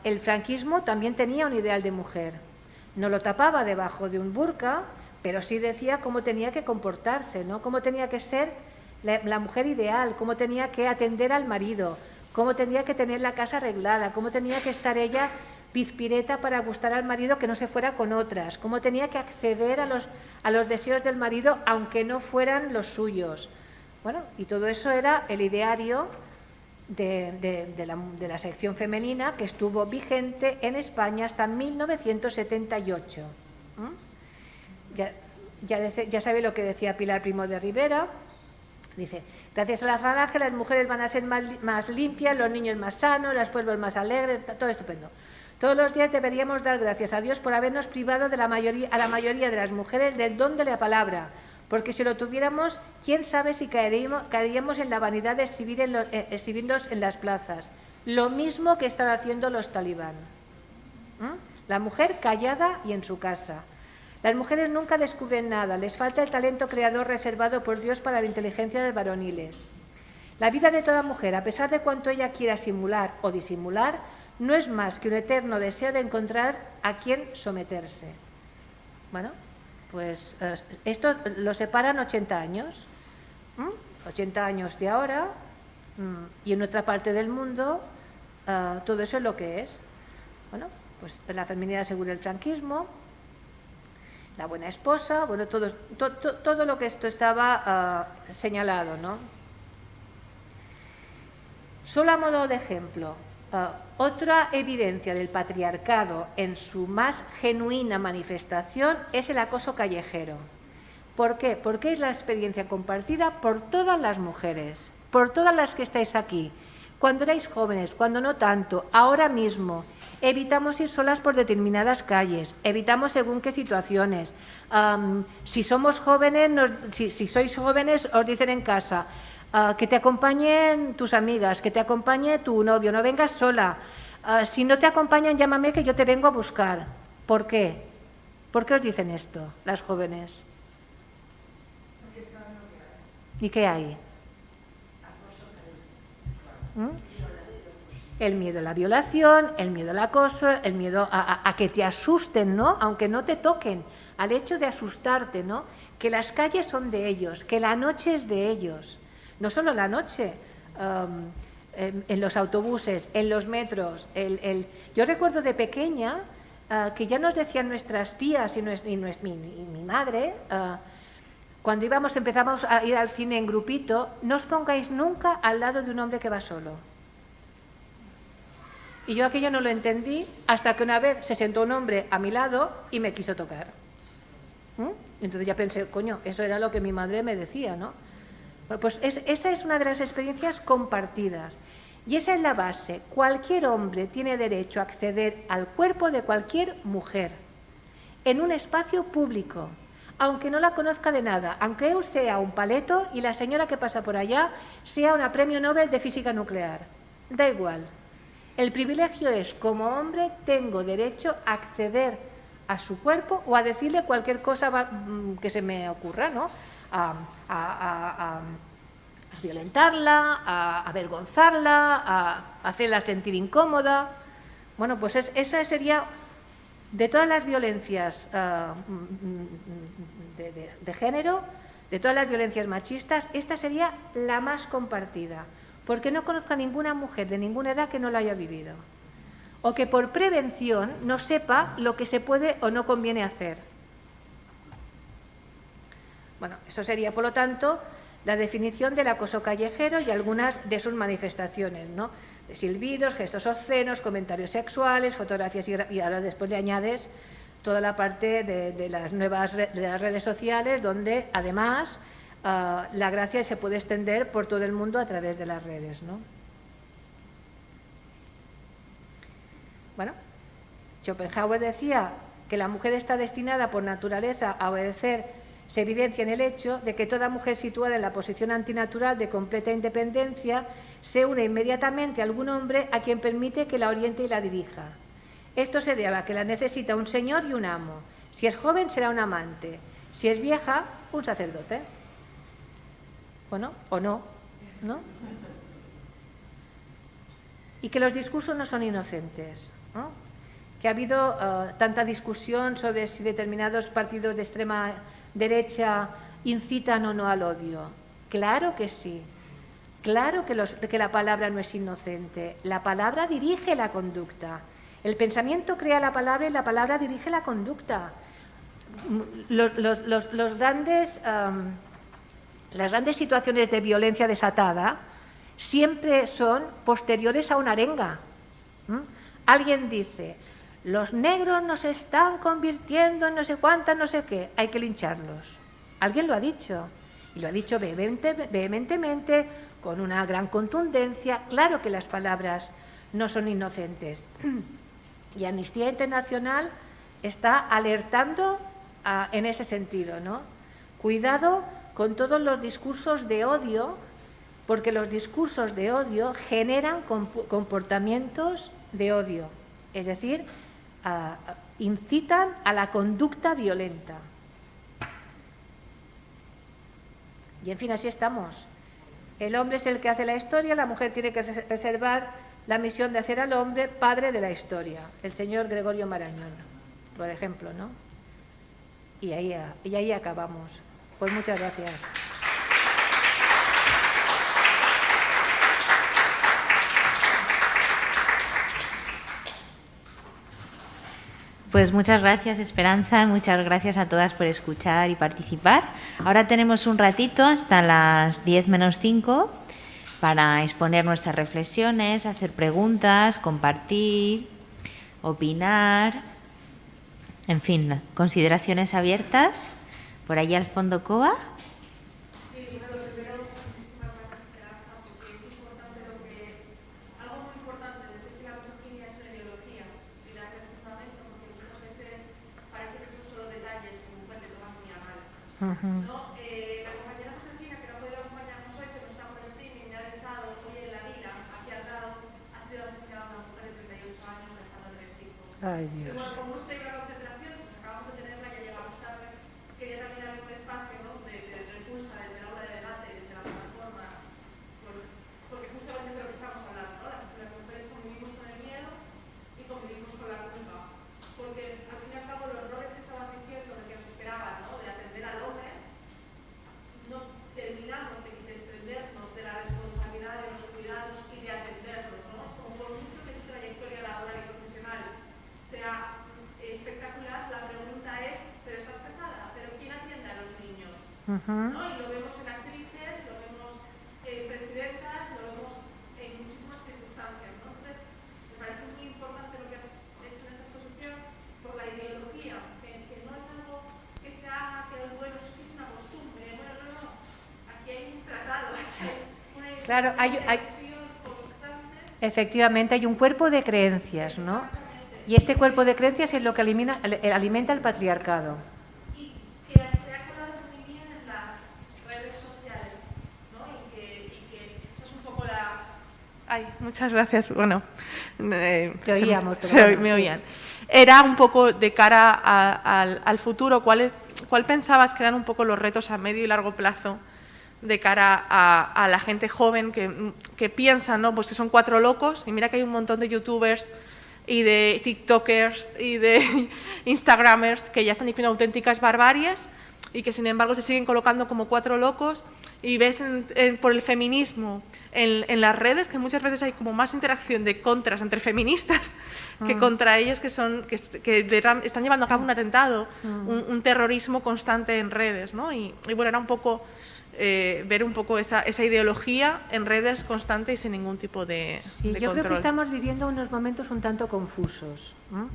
el franquismo también tenía un ideal de mujer. No lo tapaba debajo de un burka, pero sí decía cómo tenía que comportarse, ¿no? Cómo tenía que ser la mujer ideal, cómo tenía que atender al marido, cómo tenía que tener la casa arreglada, cómo tenía que estar ella pizpireta para gustar al marido, que no se fuera con otras, cómo tenía que acceder a los deseos del marido aunque no fueran los suyos. Bueno, y todo eso era el ideario de la sección femenina que estuvo vigente en España hasta 1978. Ya sabe lo que decía Pilar Primo de Rivera. Dice: gracias a la falange las mujeres van a ser más limpias, los niños más sanos, los pueblos más alegres, todo estupendo. Todos los días deberíamos dar gracias a Dios por habernos privado a la mayoría de las mujeres del don de la palabra, porque si lo tuviéramos, quién sabe si caeríamos en la vanidad de exhibirnos en las plazas. Lo mismo que están haciendo los talibán. La mujer callada y en su casa. Las mujeres nunca descubren nada, les falta el talento creador reservado por Dios para la inteligencia de los varoniles. La vida de toda mujer, a pesar de cuanto ella quiera simular o disimular, no es más que un eterno deseo de encontrar a quien someterse. Bueno, pues esto lo separan 80 años. 80 años de ahora, y en otra parte del mundo todo eso es lo que es. Bueno, pues la feminidad según el franquismo, la buena esposa, bueno, todo lo que esto estaba señalado, ¿no? Solo a modo de ejemplo, Otra evidencia del patriarcado en su más genuina manifestación es el acoso callejero. ¿Por qué? Porque es la experiencia compartida por todas las mujeres, por todas las que estáis aquí. Cuando erais jóvenes, cuando no tanto, ahora mismo, evitamos ir solas por determinadas calles, evitamos según qué situaciones. Si somos jóvenes, si sois jóvenes, os dicen en casa, que te acompañen tus amigas, que te acompañe tu novio, no vengas sola. Si no te acompañan, llámame que yo te vengo a buscar. ¿Por qué? ¿Por qué os dicen esto, las jóvenes? ¿Y qué hay? El miedo a la violación, el miedo al acoso, el miedo a que te asusten, ¿no? Aunque no te toquen, al hecho de asustarte, ¿no? Que las calles son de ellos, que la noche es de ellos. No solo la noche, en los autobuses, en los metros. Yo recuerdo de pequeña que ya nos decían nuestras tías y mi madre, cuando empezamos a ir al cine en grupito, no os pongáis nunca al lado de un hombre que va solo. Y yo aquello no lo entendí hasta que una vez se sentó un hombre a mi lado y me quiso tocar. Entonces ya pensé, coño, eso era lo que mi madre me decía, ¿no? Bueno, pues esa es una de las experiencias compartidas. Y esa es la base. Cualquier hombre tiene derecho a acceder al cuerpo de cualquier mujer en un espacio público, aunque no la conozca de nada, aunque él sea un paleto y la señora que pasa por allá sea una premio Nobel de física nuclear. Da igual. El privilegio es, como hombre, tengo derecho a acceder a su cuerpo o a decirle cualquier cosa que se me ocurra, ¿no? A violentarla, a avergonzarla, a hacerla sentir incómoda. Bueno, pues esa sería, de todas las violencias de género, de todas las violencias machistas, esta sería la más compartida, porque no conozco a ninguna mujer de ninguna edad que no lo haya vivido, o que por prevención no sepa lo que se puede o no conviene hacer. Bueno, eso sería, por lo tanto, la definición del acoso callejero y algunas de sus manifestaciones, ¿no? De silbidos, gestos obscenos, comentarios sexuales, fotografías y ahora después le añades toda la parte de las redes sociales, donde además la gracia se puede extender por todo el mundo a través de las redes, ¿no? Bueno, Schopenhauer decía que la mujer está destinada por naturaleza a obedecer. Se evidencia en el hecho de que toda mujer situada en la posición antinatural de completa independencia se une inmediatamente a algún hombre a quien permite que la oriente y la dirija. Esto se debe a que la necesita un señor y un amo. Si es joven, será un amante. Si es vieja, un sacerdote. Bueno, o no, ¿no? Y que los discursos no son inocentes, ¿no? Que ha habido tanta discusión sobre si determinados partidos de extrema derecha incitan o no al odio. Claro que sí. Claro que la palabra no es inocente. La palabra dirige la conducta. El pensamiento crea la palabra y la palabra dirige la conducta. Las grandes situaciones de violencia desatada siempre son posteriores a una arenga. Alguien dice: los negros nos están convirtiendo en no sé cuántas, no sé qué, hay que lincharlos. Alguien lo ha dicho, y lo ha dicho vehementemente, con una gran contundencia. Claro que las palabras no son inocentes. Y Amnistía Internacional está alertando en ese sentido, ¿no? Cuidado con todos los discursos de odio, porque los discursos de odio generan comportamientos de odio, es decir, incitan a la conducta violenta. Y en fin, así estamos. El hombre es el que hace la historia, la mujer tiene que reservar la misión de hacer al hombre padre de la historia. El señor Gregorio Marañón, por ejemplo, ¿no? Y ahí acabamos. Pues muchas gracias. Pues muchas gracias, Esperanza, muchas gracias a todas por escuchar y participar. Ahora tenemos un ratito hasta las 10 menos 5 para exponer nuestras reflexiones, hacer preguntas, compartir, opinar, en fin, consideraciones abiertas. Por allí al fondo, Coa. La compañera Josefina, que no ha podido acompañarnos hoy, que no está por streaming, me ha avisado hoy en la vila, aquí al lado, ha sido asesinada una mujer de 38 años dejando 3 hijos. Ay, Dios. Igual, como usted iba a concentración, pues acabamos de tenerla, ya llegamos tarde, quería también abrir un espacio, ¿no?, de repulsa, desde la aula de debate, desde la plataforma, porque justamente es de lo que estamos hablando, ¿no? Las mujeres convivimos con el miedo y convivimos con la culpa, porque al fin y al cabo los roles que estaban diciendo de que nos esperaban, ¿no?, de atender al hombre, no terminamos de desprendernos de la responsabilidad de los cuidados y de atenderlos, ¿no? Es como por mucho que tu trayectoria laboral y profesional sea espectacular, la pregunta es, ¿pero estás casada? ¿Pero quién atiende a los niños? ¿No? Y lo vemos en actrices, lo vemos en presidentas, lo vemos en muchísimas circunstancias, ¿no? Entonces, me parece muy importante lo que has hecho en esta exposición por la ideología, que no es algo que se haga, que el bueno es una costumbre. Bueno, no. Aquí hay un tratado, aquí hay una Claro, interacción constante. efectivamente, hay un cuerpo de creencias, ¿no? Y este cuerpo de creencias es lo que alimenta el patriarcado. Y que se ha colado muy bien en las redes sociales, ¿no? Y que eso es un poco la... Ay, muchas gracias. Bueno, Te oíamos, pero bueno, me sí. oían. Era un poco de cara al futuro, ¿cuál pensabas que eran un poco los retos a medio y largo plazo de cara a la gente joven que piensa, ¿no?, pues que son 4 locos, y mira que hay un montón de youtubers y de tiktokers y de instagramers que ya están diciendo auténticas barbaries y que sin embargo se siguen colocando como 4 locos, y ves por el feminismo en las redes que muchas veces hay como más interacción de contras entre feministas que contra ellos, que están llevando a cabo un atentado, un terrorismo constante en redes, ¿no? Y bueno, era un poco ver un poco esa ideología en redes constante y sin ningún tipo de Sí, de yo creo que control. estamos viviendo unos momentos un tanto confusos, ¿no?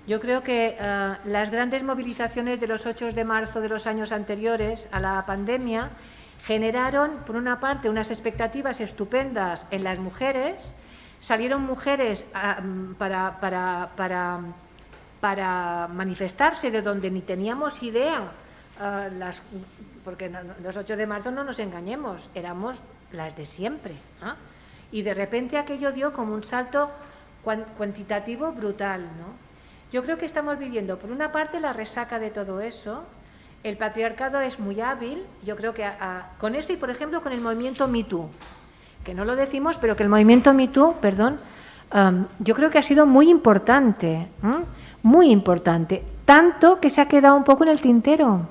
Yo creo que las grandes movilizaciones de los 8 de marzo de los años anteriores a la pandemia generaron, por una parte, unas expectativas estupendas en las mujeres. Salieron mujeres para manifestarse de donde ni teníamos idea, porque los 8 de marzo, no nos engañemos, éramos las de siempre, ¿no? Y de repente aquello dio como un salto cuantitativo brutal, ¿no? Yo creo que estamos viviendo, por una parte, la resaca de todo eso. El patriarcado es muy hábil, yo creo que con eso y, por ejemplo, con el movimiento Me Too, que no lo decimos, pero que el movimiento Me Too, yo creo que ha sido muy importante, tanto que se ha quedado un poco en el tintero,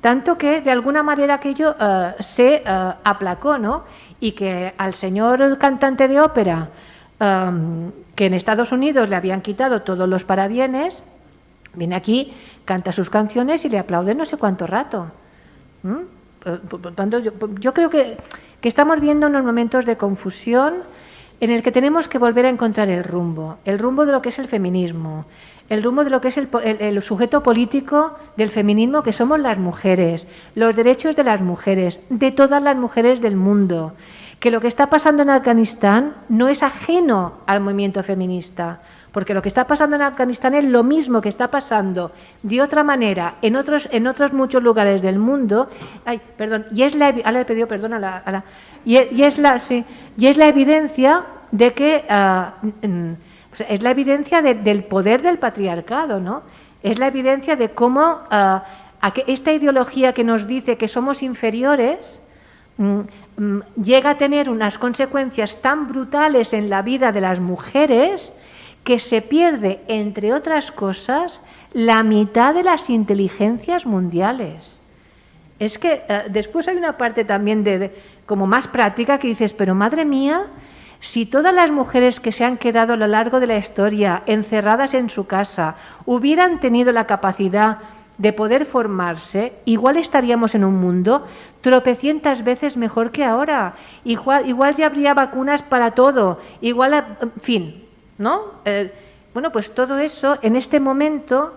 tanto que de alguna manera aquello se aplacó, ¿no? Y que al señor cantante de ópera, que en Estados Unidos le habían quitado todos los parabienes, viene aquí, canta sus canciones y le aplauden no sé cuánto rato. Por tanto, yo creo que estamos viendo unos momentos de confusión en el que tenemos que volver a encontrar el rumbo de lo que es el feminismo, el rumbo de lo que es el sujeto político del feminismo, que somos las mujeres, los derechos de las mujeres, de todas las mujeres del mundo, que lo que está pasando en Afganistán no es ajeno al movimiento feminista, porque lo que está pasando en Afganistán es lo mismo que está pasando de otra manera en otros muchos lugares del mundo. Y es la evidencia de que es la evidencia del poder del patriarcado, ¿no? Es la evidencia de cómo esta ideología que nos dice que somos inferiores llega a tener unas consecuencias tan brutales en la vida de las mujeres que se pierde, entre otras cosas, la mitad de las inteligencias mundiales. Es que después hay una parte también como más práctica que dices, pero madre mía, si todas las mujeres que se han quedado a lo largo de la historia encerradas en su casa hubieran tenido la capacidad de poder formarse, igual estaríamos en un mundo tropecientas veces mejor que ahora. Igual ya habría vacunas para todo, igual, en fin, ¿no? Bueno, pues todo eso en este momento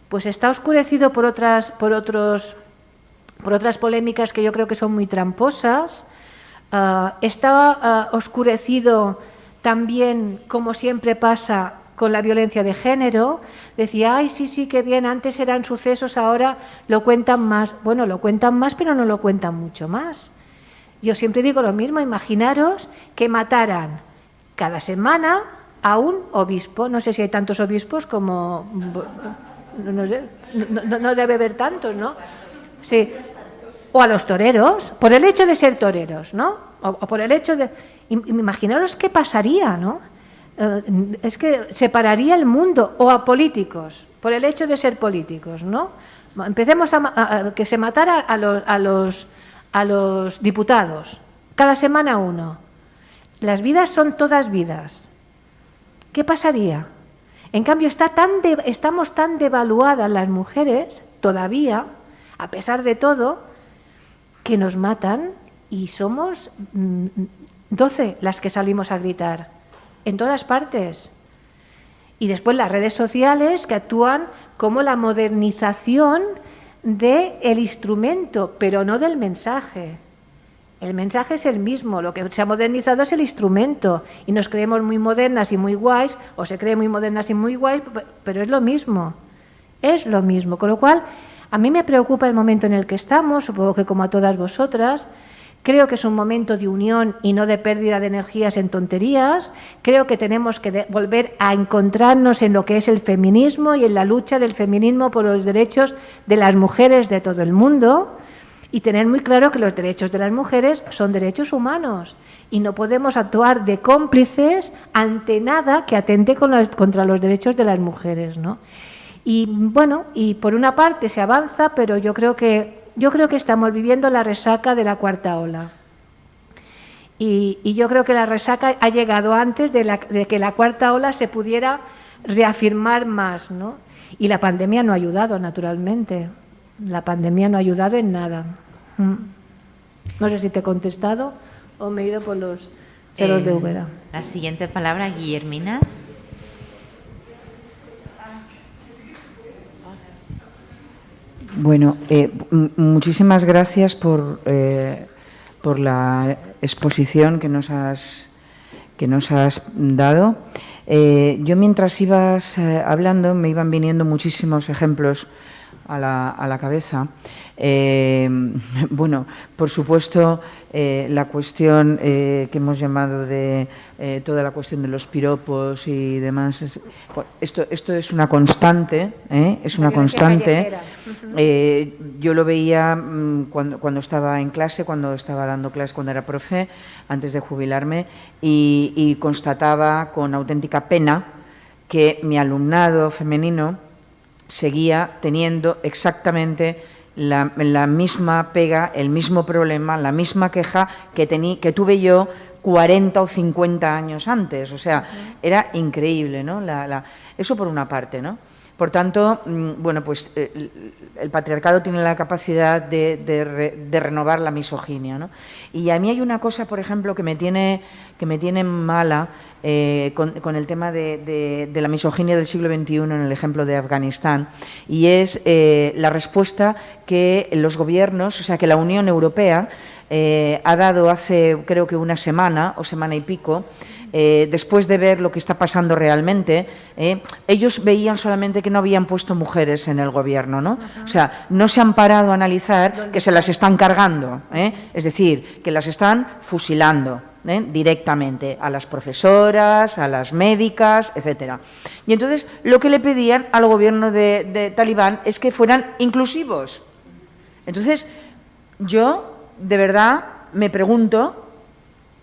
pues está oscurecido por otras polémicas que yo creo que son muy tramposas. Está oscurecido también, como siempre pasa, con la violencia de género. Decía, ay, sí, qué bien, antes eran sucesos, ahora lo cuentan más. Bueno, lo cuentan más, pero no lo cuentan mucho más. Yo siempre digo lo mismo, imaginaros que mataran cada semana a un obispo. No sé si hay tantos obispos como... No sé, no debe haber tantos, ¿no? Sí. O a los toreros, por el hecho de ser toreros, ¿no? O por el hecho de... Imaginaros qué pasaría, ¿no? Es que separaría el mundo, o a políticos, por el hecho de ser políticos, ¿no? Empecemos a que se matara a los diputados, cada semana uno. Las vidas son todas vidas. ¿Qué pasaría? En cambio, estamos tan devaluadas las mujeres, todavía, a pesar de todo, que nos matan y somos 12 las que salimos a gritar. En todas partes. Y después las redes sociales que actúan como la modernización del instrumento, pero no del mensaje. El mensaje es el mismo, lo que se ha modernizado es el instrumento y nos creemos muy modernas y muy guays, o se cree muy modernas y muy guays, pero es lo mismo, Con lo cual, a mí me preocupa el momento en el que estamos, supongo que como a todas vosotras. Creo que es un momento de unión y no de pérdida de energías en tonterías. Creo que tenemos que volver a encontrarnos en lo que es el feminismo y en la lucha del feminismo por los derechos de las mujeres de todo el mundo y tener muy claro que los derechos de las mujeres son derechos humanos y no podemos actuar de cómplices ante nada que atente contra los derechos de las mujeres, ¿no? Y bueno, y por una parte se avanza, pero yo creo que estamos viviendo la resaca de la cuarta ola. Y yo creo que la resaca ha llegado antes de que la cuarta ola se pudiera reafirmar más, ¿no? Y la pandemia no ha ayudado, naturalmente. La pandemia no ha ayudado en nada. No sé si te he contestado o me he ido por los ceros de Úbeda. La siguiente palabra, Guillermina. Bueno, muchísimas gracias por la exposición que nos has dado. Yo mientras ibas hablando me iban viniendo muchísimos ejemplos a la cabeza. Bueno, por supuesto, la cuestión que hemos llamado de toda la cuestión de los piropos y demás. Esto es una constante, es una constante. Yo lo veía cuando estaba en clase, cuando estaba dando clases, cuando era profe, antes de jubilarme, y constataba con auténtica pena que mi alumnado femenino seguía teniendo exactamente la misma pega, el mismo problema, la misma queja que tuve yo 40 o 50 años antes. O sea, era increíble, ¿no? Eso por una parte, ¿no? Por tanto, bueno, pues el patriarcado tiene la capacidad de renovar la misoginia, ¿no? Y a mí hay una cosa, por ejemplo, que me tiene mala con el tema de la misoginia del siglo XXI en el ejemplo de Afganistán, y es la respuesta que los gobiernos, o sea, que la Unión Europea ha dado hace, creo que una semana o semana y pico, después de ver lo que está pasando realmente, ellos veían solamente que no habían puesto mujeres en el gobierno, ¿no? O sea, no se han parado a analizar que se las están cargando, es decir, que las están fusilando directamente a las profesoras, a las médicas, etcétera. Y entonces lo que le pedían al gobierno de Talibán es que fueran inclusivos. Entonces, yo de verdad me pregunto,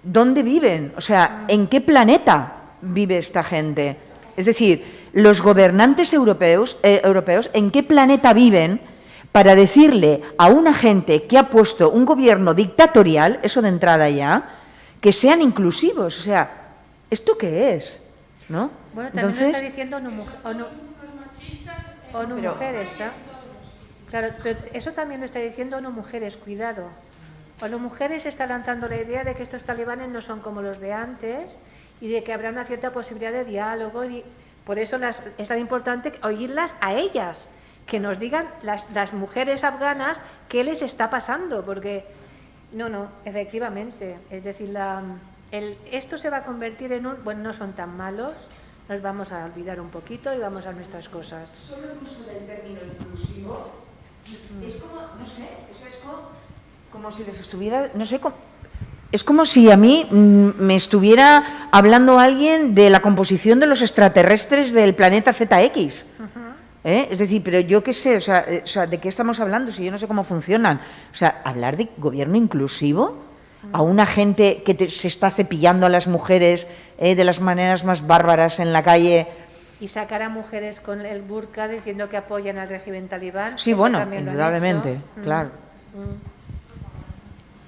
¿dónde viven? O sea, ¿en qué planeta vive esta gente? Es decir, los gobernantes europeos, ¿en qué planeta viven para decirle a una gente que ha puesto un gobierno dictatorial, eso de entrada ya, que sean inclusivos? O sea, ¿esto qué es? ¿No? Bueno, también entonces, lo está diciendo ONU Mujeres, ¿eh? Claro, pero eso también lo está diciendo ONU Mujeres, cuidado. ONU Mujeres está lanzando la idea de que estos talibanes no son como los de antes y de que habrá una cierta posibilidad de diálogo. Y por eso es tan importante oírlas a ellas, que nos digan las mujeres afganas qué les está pasando, porque no, efectivamente, es decir, esto se va a convertir en bueno, no son tan malos, nos vamos a olvidar un poquito y vamos a nuestras cosas. Solo el uso del término inclusivo es como, no sé, es como si les estuviera, no sé, es como si a mí me estuviera hablando alguien de la composición de los extraterrestres del planeta ZX. Es decir, pero yo qué sé, o sea, ¿de qué estamos hablando? Si yo no sé cómo funcionan. O sea, hablar de gobierno inclusivo a una gente que se está cepillando a las mujeres de las maneras más bárbaras en la calle. Y sacar a mujeres con el burka diciendo que apoyan al régimen talibán. Sí, bueno, indudablemente, claro.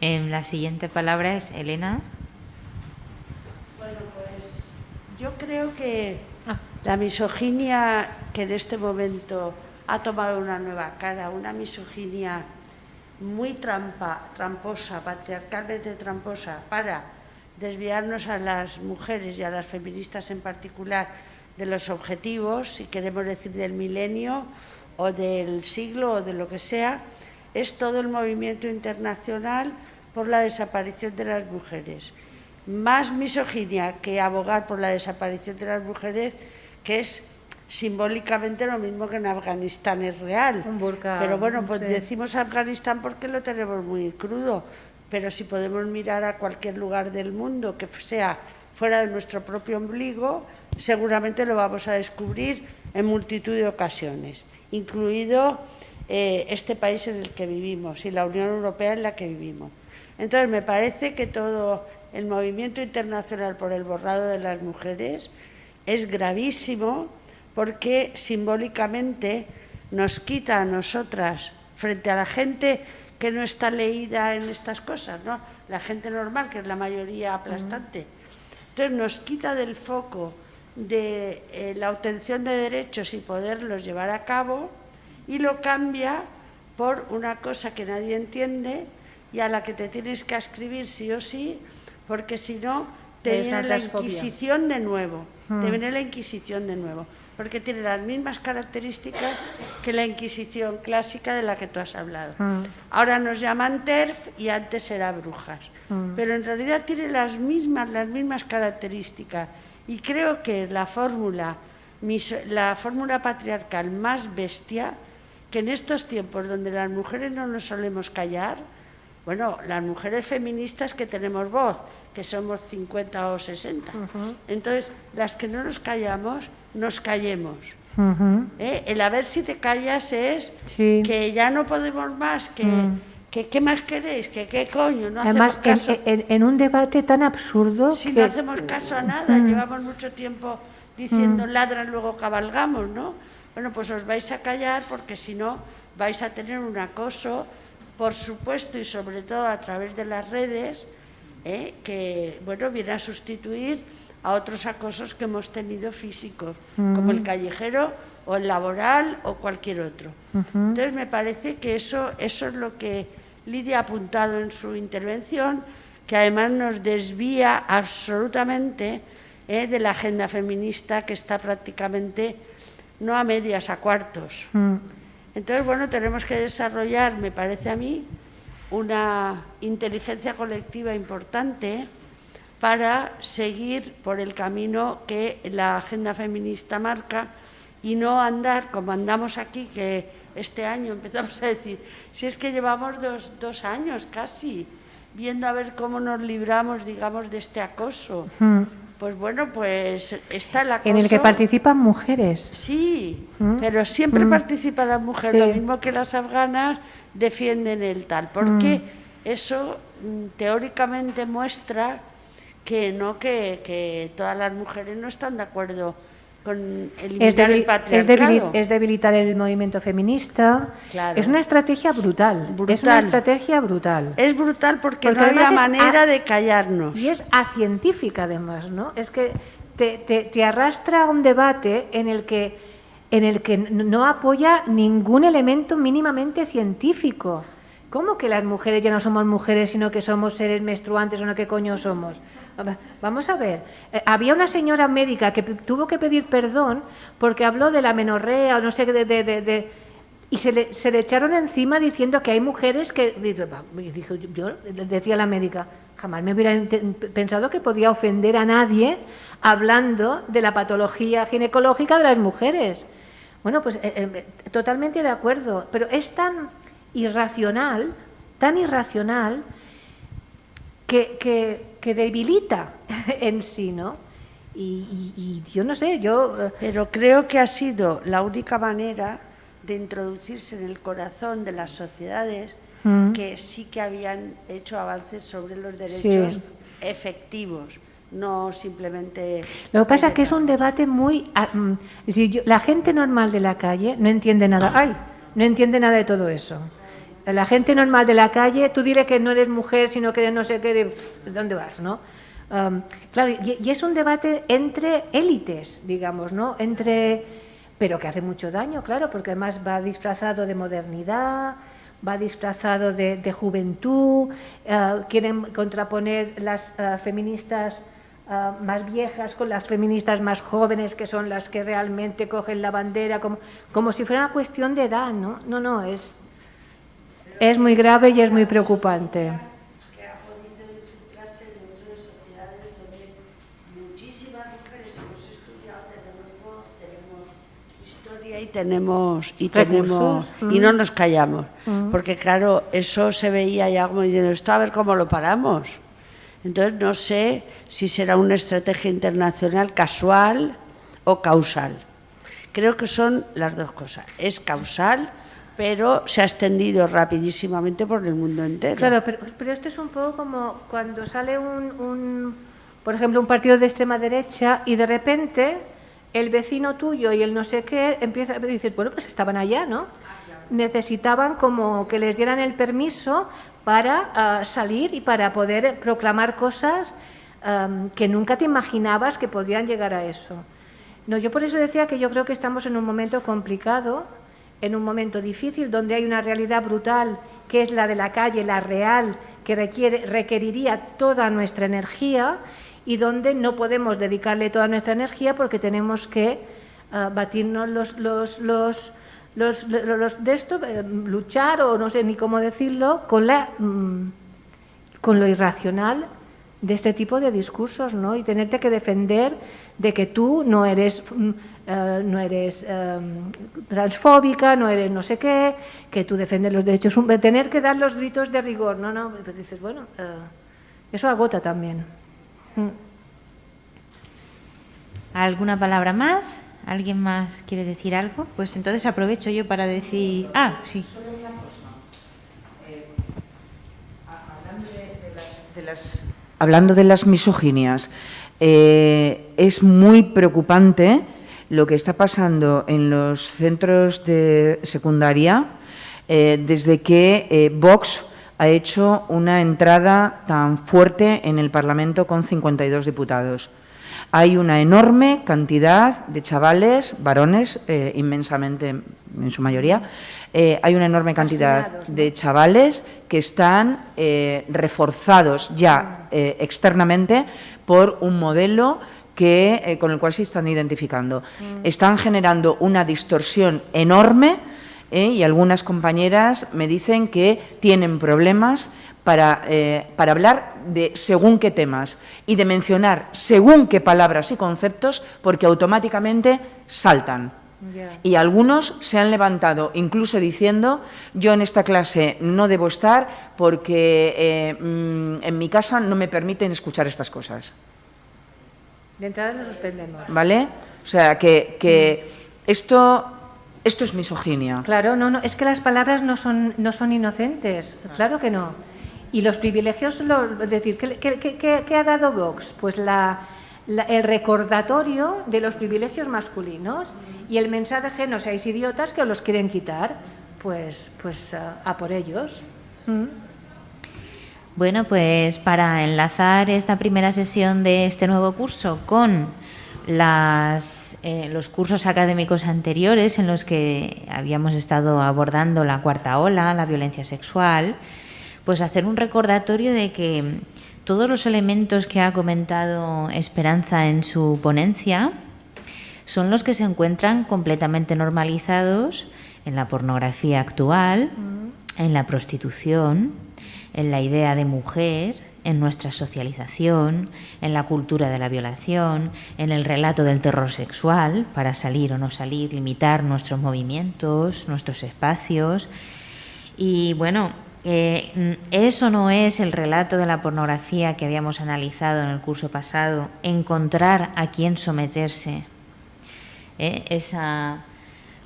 La siguiente palabra es Elena. Bueno, pues yo creo que la misoginia que en este momento ha tomado una nueva cara, una misoginia muy tramposa, patriarcalmente tramposa, para desviarnos a las mujeres y a las feministas en particular de los objetivos, si queremos decir del milenio o del siglo o de lo que sea, es todo el movimiento internacional por la desaparición de las mujeres. Más misoginia que abogar por la desaparición de las mujeres, que es simbólicamente lo mismo que en Afganistán es real. Un burka, pero bueno, pues sí. decimos Afganistán porque lo tenemos muy crudo, pero si podemos mirar a cualquier lugar del mundo que sea fuera de nuestro propio ombligo, seguramente lo vamos a descubrir en multitud de ocasiones, incluido este país en el que vivimos y la Unión Europea en la que vivimos. Entonces, me parece que todo el movimiento internacional por el borrado de las mujeres es gravísimo porque simbólicamente nos quita a nosotras, frente a la gente que no está leída en estas cosas, ¿no? La gente normal, que es la mayoría aplastante. Entonces, nos quita del foco de la obtención de derechos y poderlos llevar a cabo y lo cambia por una cosa que nadie entiende y a la que te tienes que ascribir sí o sí, porque si no te viene la Inquisición de nuevo, porque tiene las mismas características que la Inquisición clásica de la que tú has hablado. Ahora nos llaman TERF y antes era brujas, pero en realidad tiene las mismas características y creo que la fórmula patriarcal más bestia, que en estos tiempos donde las mujeres no nos solemos callar, bueno, las mujeres feministas que tenemos voz, que somos 50 o 60. Entonces, las que no nos callamos, nos callemos. El a ver si te callas es que ya no podemos más, que ¿qué más queréis? Que qué coño, no Además, hacemos caso. en un debate tan absurdo Si que... no hacemos caso a nada, llevamos mucho tiempo diciendo ladran, luego cabalgamos, ¿no? Bueno, pues os vais a callar porque si no vais a tener un acoso, por supuesto, y sobre todo a través de las redes, que bueno, viene a sustituir a otros acosos que hemos tenido físicos, como el callejero o el laboral o cualquier otro. Entonces me parece que eso es lo que Lidia ha apuntado en su intervención, que además nos desvía absolutamente de la agenda feminista, que está prácticamente no a medias, a cuartos. Entonces, bueno, tenemos que desarrollar, me parece a mí, una inteligencia colectiva importante para seguir por el camino que la agenda feminista marca y no andar como andamos aquí, que este año empezamos a decir, si es que llevamos dos años casi, viendo a ver cómo nos libramos, digamos, de este acoso. Pues bueno, pues está el acoso. En el que participan mujeres. Sí, pero siempre participan las mujeres, lo mismo que las afganas defienden el tal, porque eso teóricamente muestra que todas las mujeres no están de acuerdo con eliminar el patriarcado. Es debilitar el movimiento feminista. Claro. Es una estrategia brutal. Es una estrategia brutal. Es brutal porque no había manera de callarnos. Y es acientífica además, ¿no? Es que te arrastra a un debate en el que en el que no apoya ningún elemento mínimamente científico. ¿Cómo que las mujeres ya no somos mujeres, sino que somos seres menstruantes o no qué coño somos? Vamos a ver, había una señora médica que tuvo que pedir perdón porque habló de la menorrea o no sé, y se le echaron encima diciendo que hay mujeres que... Dijo, yo decía la médica, jamás me hubiera pensado que podía ofender a nadie hablando de la patología ginecológica de las mujeres. Bueno, pues totalmente de acuerdo, pero es tan irracional que debilita en sí, ¿no? Y yo no sé, Pero creo que ha sido la única manera de introducirse en el corazón de las sociedades que sí que habían hecho avances sobre los derechos efectivos, no simplemente... Lo que pasa es que es un debate muy... es decir, la gente normal de la calle no entiende nada. No entiende nada de todo eso. La gente normal de la calle, tú dile que no eres mujer, sino que eres no sé qué, ¿de dónde vas, no? Claro, y es un debate entre élites, digamos, ¿no? Pero que hace mucho daño, claro, porque además va disfrazado de modernidad, va disfrazado de juventud, quieren contraponer las feministas más viejas con las feministas más jóvenes, que son las que realmente cogen la bandera, como si fuera una cuestión de edad, ¿no? No, es muy grave y es muy preocupante. Que ha podido infiltrarse dentro de sociedades donde muchísimas mujeres hemos estudiado, tenemos voz, tenemos historia y no nos callamos. Porque claro, eso se veía ya como diciendo, esto a ver cómo lo paramos. Entonces no sé si será una estrategia internacional casual o causal. Creo que son las dos cosas. Es causal, pero se ha extendido rapidísimamente por el mundo entero. Claro, pero esto es un poco como cuando sale por ejemplo, un partido de extrema derecha y de repente el vecino tuyo y el no sé qué empieza a decir, bueno, pues estaban allá, ¿no? Necesitaban como que les dieran el permiso para salir y para poder proclamar cosas que nunca te imaginabas que podrían llegar a eso. No, yo por eso decía que yo creo que estamos en un momento complicado, en un momento difícil, donde hay una realidad brutal, que es la de la calle, la real, que requeriría toda nuestra energía y donde no podemos dedicarle toda nuestra energía porque tenemos que batirnos luchar, o no sé ni cómo decirlo, con lo irracional de este tipo de discursos, ¿no? Y tenerte que defender de que tú no eres transfóbica, no eres no sé qué, que tú defiendes los derechos humanos, tener que dar los gritos de rigor, no, pues dices, bueno, eso agota también. ¿Alguna palabra más? ¿Alguien más quiere decir algo? Pues entonces aprovecho yo para decir... sí. Hablando de las misoginias, es muy preocupante lo que está pasando en los centros de secundaria desde que Vox ha hecho una entrada tan fuerte en el Parlamento con 52 diputados. Hay una enorme cantidad de chavales, varones, inmensamente en su mayoría, hay una enorme cantidad de chavales que están reforzados ya externamente por un modelo con el cual se están identificando. Están generando una distorsión enorme y algunas compañeras me dicen que tienen problemas para hablar de según qué temas y de mencionar según qué palabras y conceptos porque automáticamente saltan. Y algunos se han levantado incluso diciendo yo en esta clase no debo estar porque en mi casa no me permiten escuchar estas cosas. De entrada nos suspendemos. ¿Vale? O sea, que esto es misoginia. Claro, no, es que las palabras no son inocentes, claro que no. Y los privilegios, es decir, ¿qué ha dado Vox? Pues el recordatorio de los privilegios masculinos y el mensaje, no seáis idiotas que os los quieren quitar, pues a por ellos. Bueno, pues para enlazar esta primera sesión de este nuevo curso con los cursos académicos anteriores en los que habíamos estado abordando la cuarta ola, la violencia sexual, pues hacer un recordatorio de que todos los elementos que ha comentado Esperanza en su ponencia son los que se encuentran completamente normalizados en la pornografía actual, en la prostitución, en la idea de mujer, en nuestra socialización, en la cultura de la violación, en el relato del terror sexual, para salir o no salir, limitar nuestros movimientos, nuestros espacios. Y bueno, eso no es el relato de la pornografía que habíamos analizado en el curso pasado, encontrar a quién someterse. Esa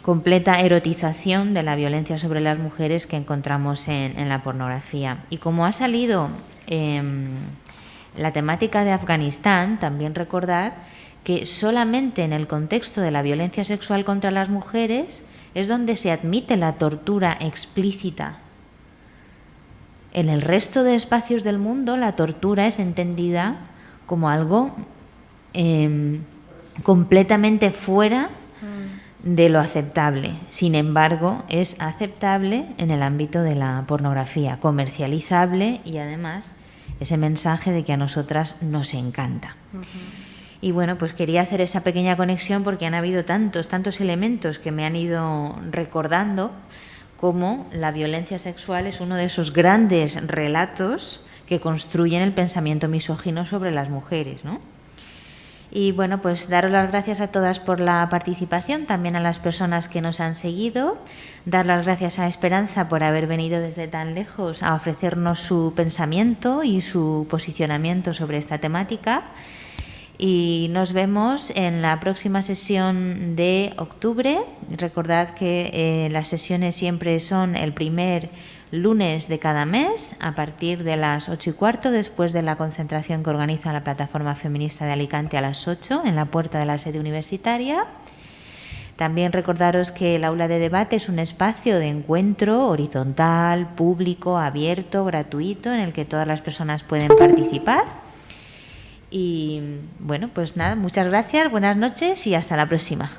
completa erotización de la violencia sobre las mujeres que encontramos en la pornografía. Y como ha salido la temática de Afganistán, también recordar que solamente en el contexto de la violencia sexual contra las mujeres es donde se admite la tortura explícita. En el resto de espacios del mundo la tortura es entendida como algo completamente fuera de lo aceptable. Sin embargo, es aceptable en el ámbito de la pornografía, comercializable y además ese mensaje de que a nosotras nos encanta. Y bueno, pues quería hacer esa pequeña conexión porque han habido tantos elementos que me han ido recordando cómo la violencia sexual es uno de esos grandes relatos que construyen el pensamiento misógino sobre las mujeres, ¿no? Y bueno, pues daros las gracias a todas por la participación, también a las personas que nos han seguido, dar las gracias a Esperanza por haber venido desde tan lejos a ofrecernos su pensamiento y su posicionamiento sobre esta temática. Y nos vemos en la próxima sesión de octubre. Recordad que las sesiones siempre son el primer lunes de cada mes a partir de las 8:15, después de la concentración que organiza la Plataforma Feminista de Alicante a las 8 en la puerta de la sede universitaria. También recordaros que el aula de debate es un espacio de encuentro horizontal, público, abierto, gratuito, en el que todas las personas pueden participar. Y bueno, pues nada, muchas gracias, buenas noches y hasta la próxima.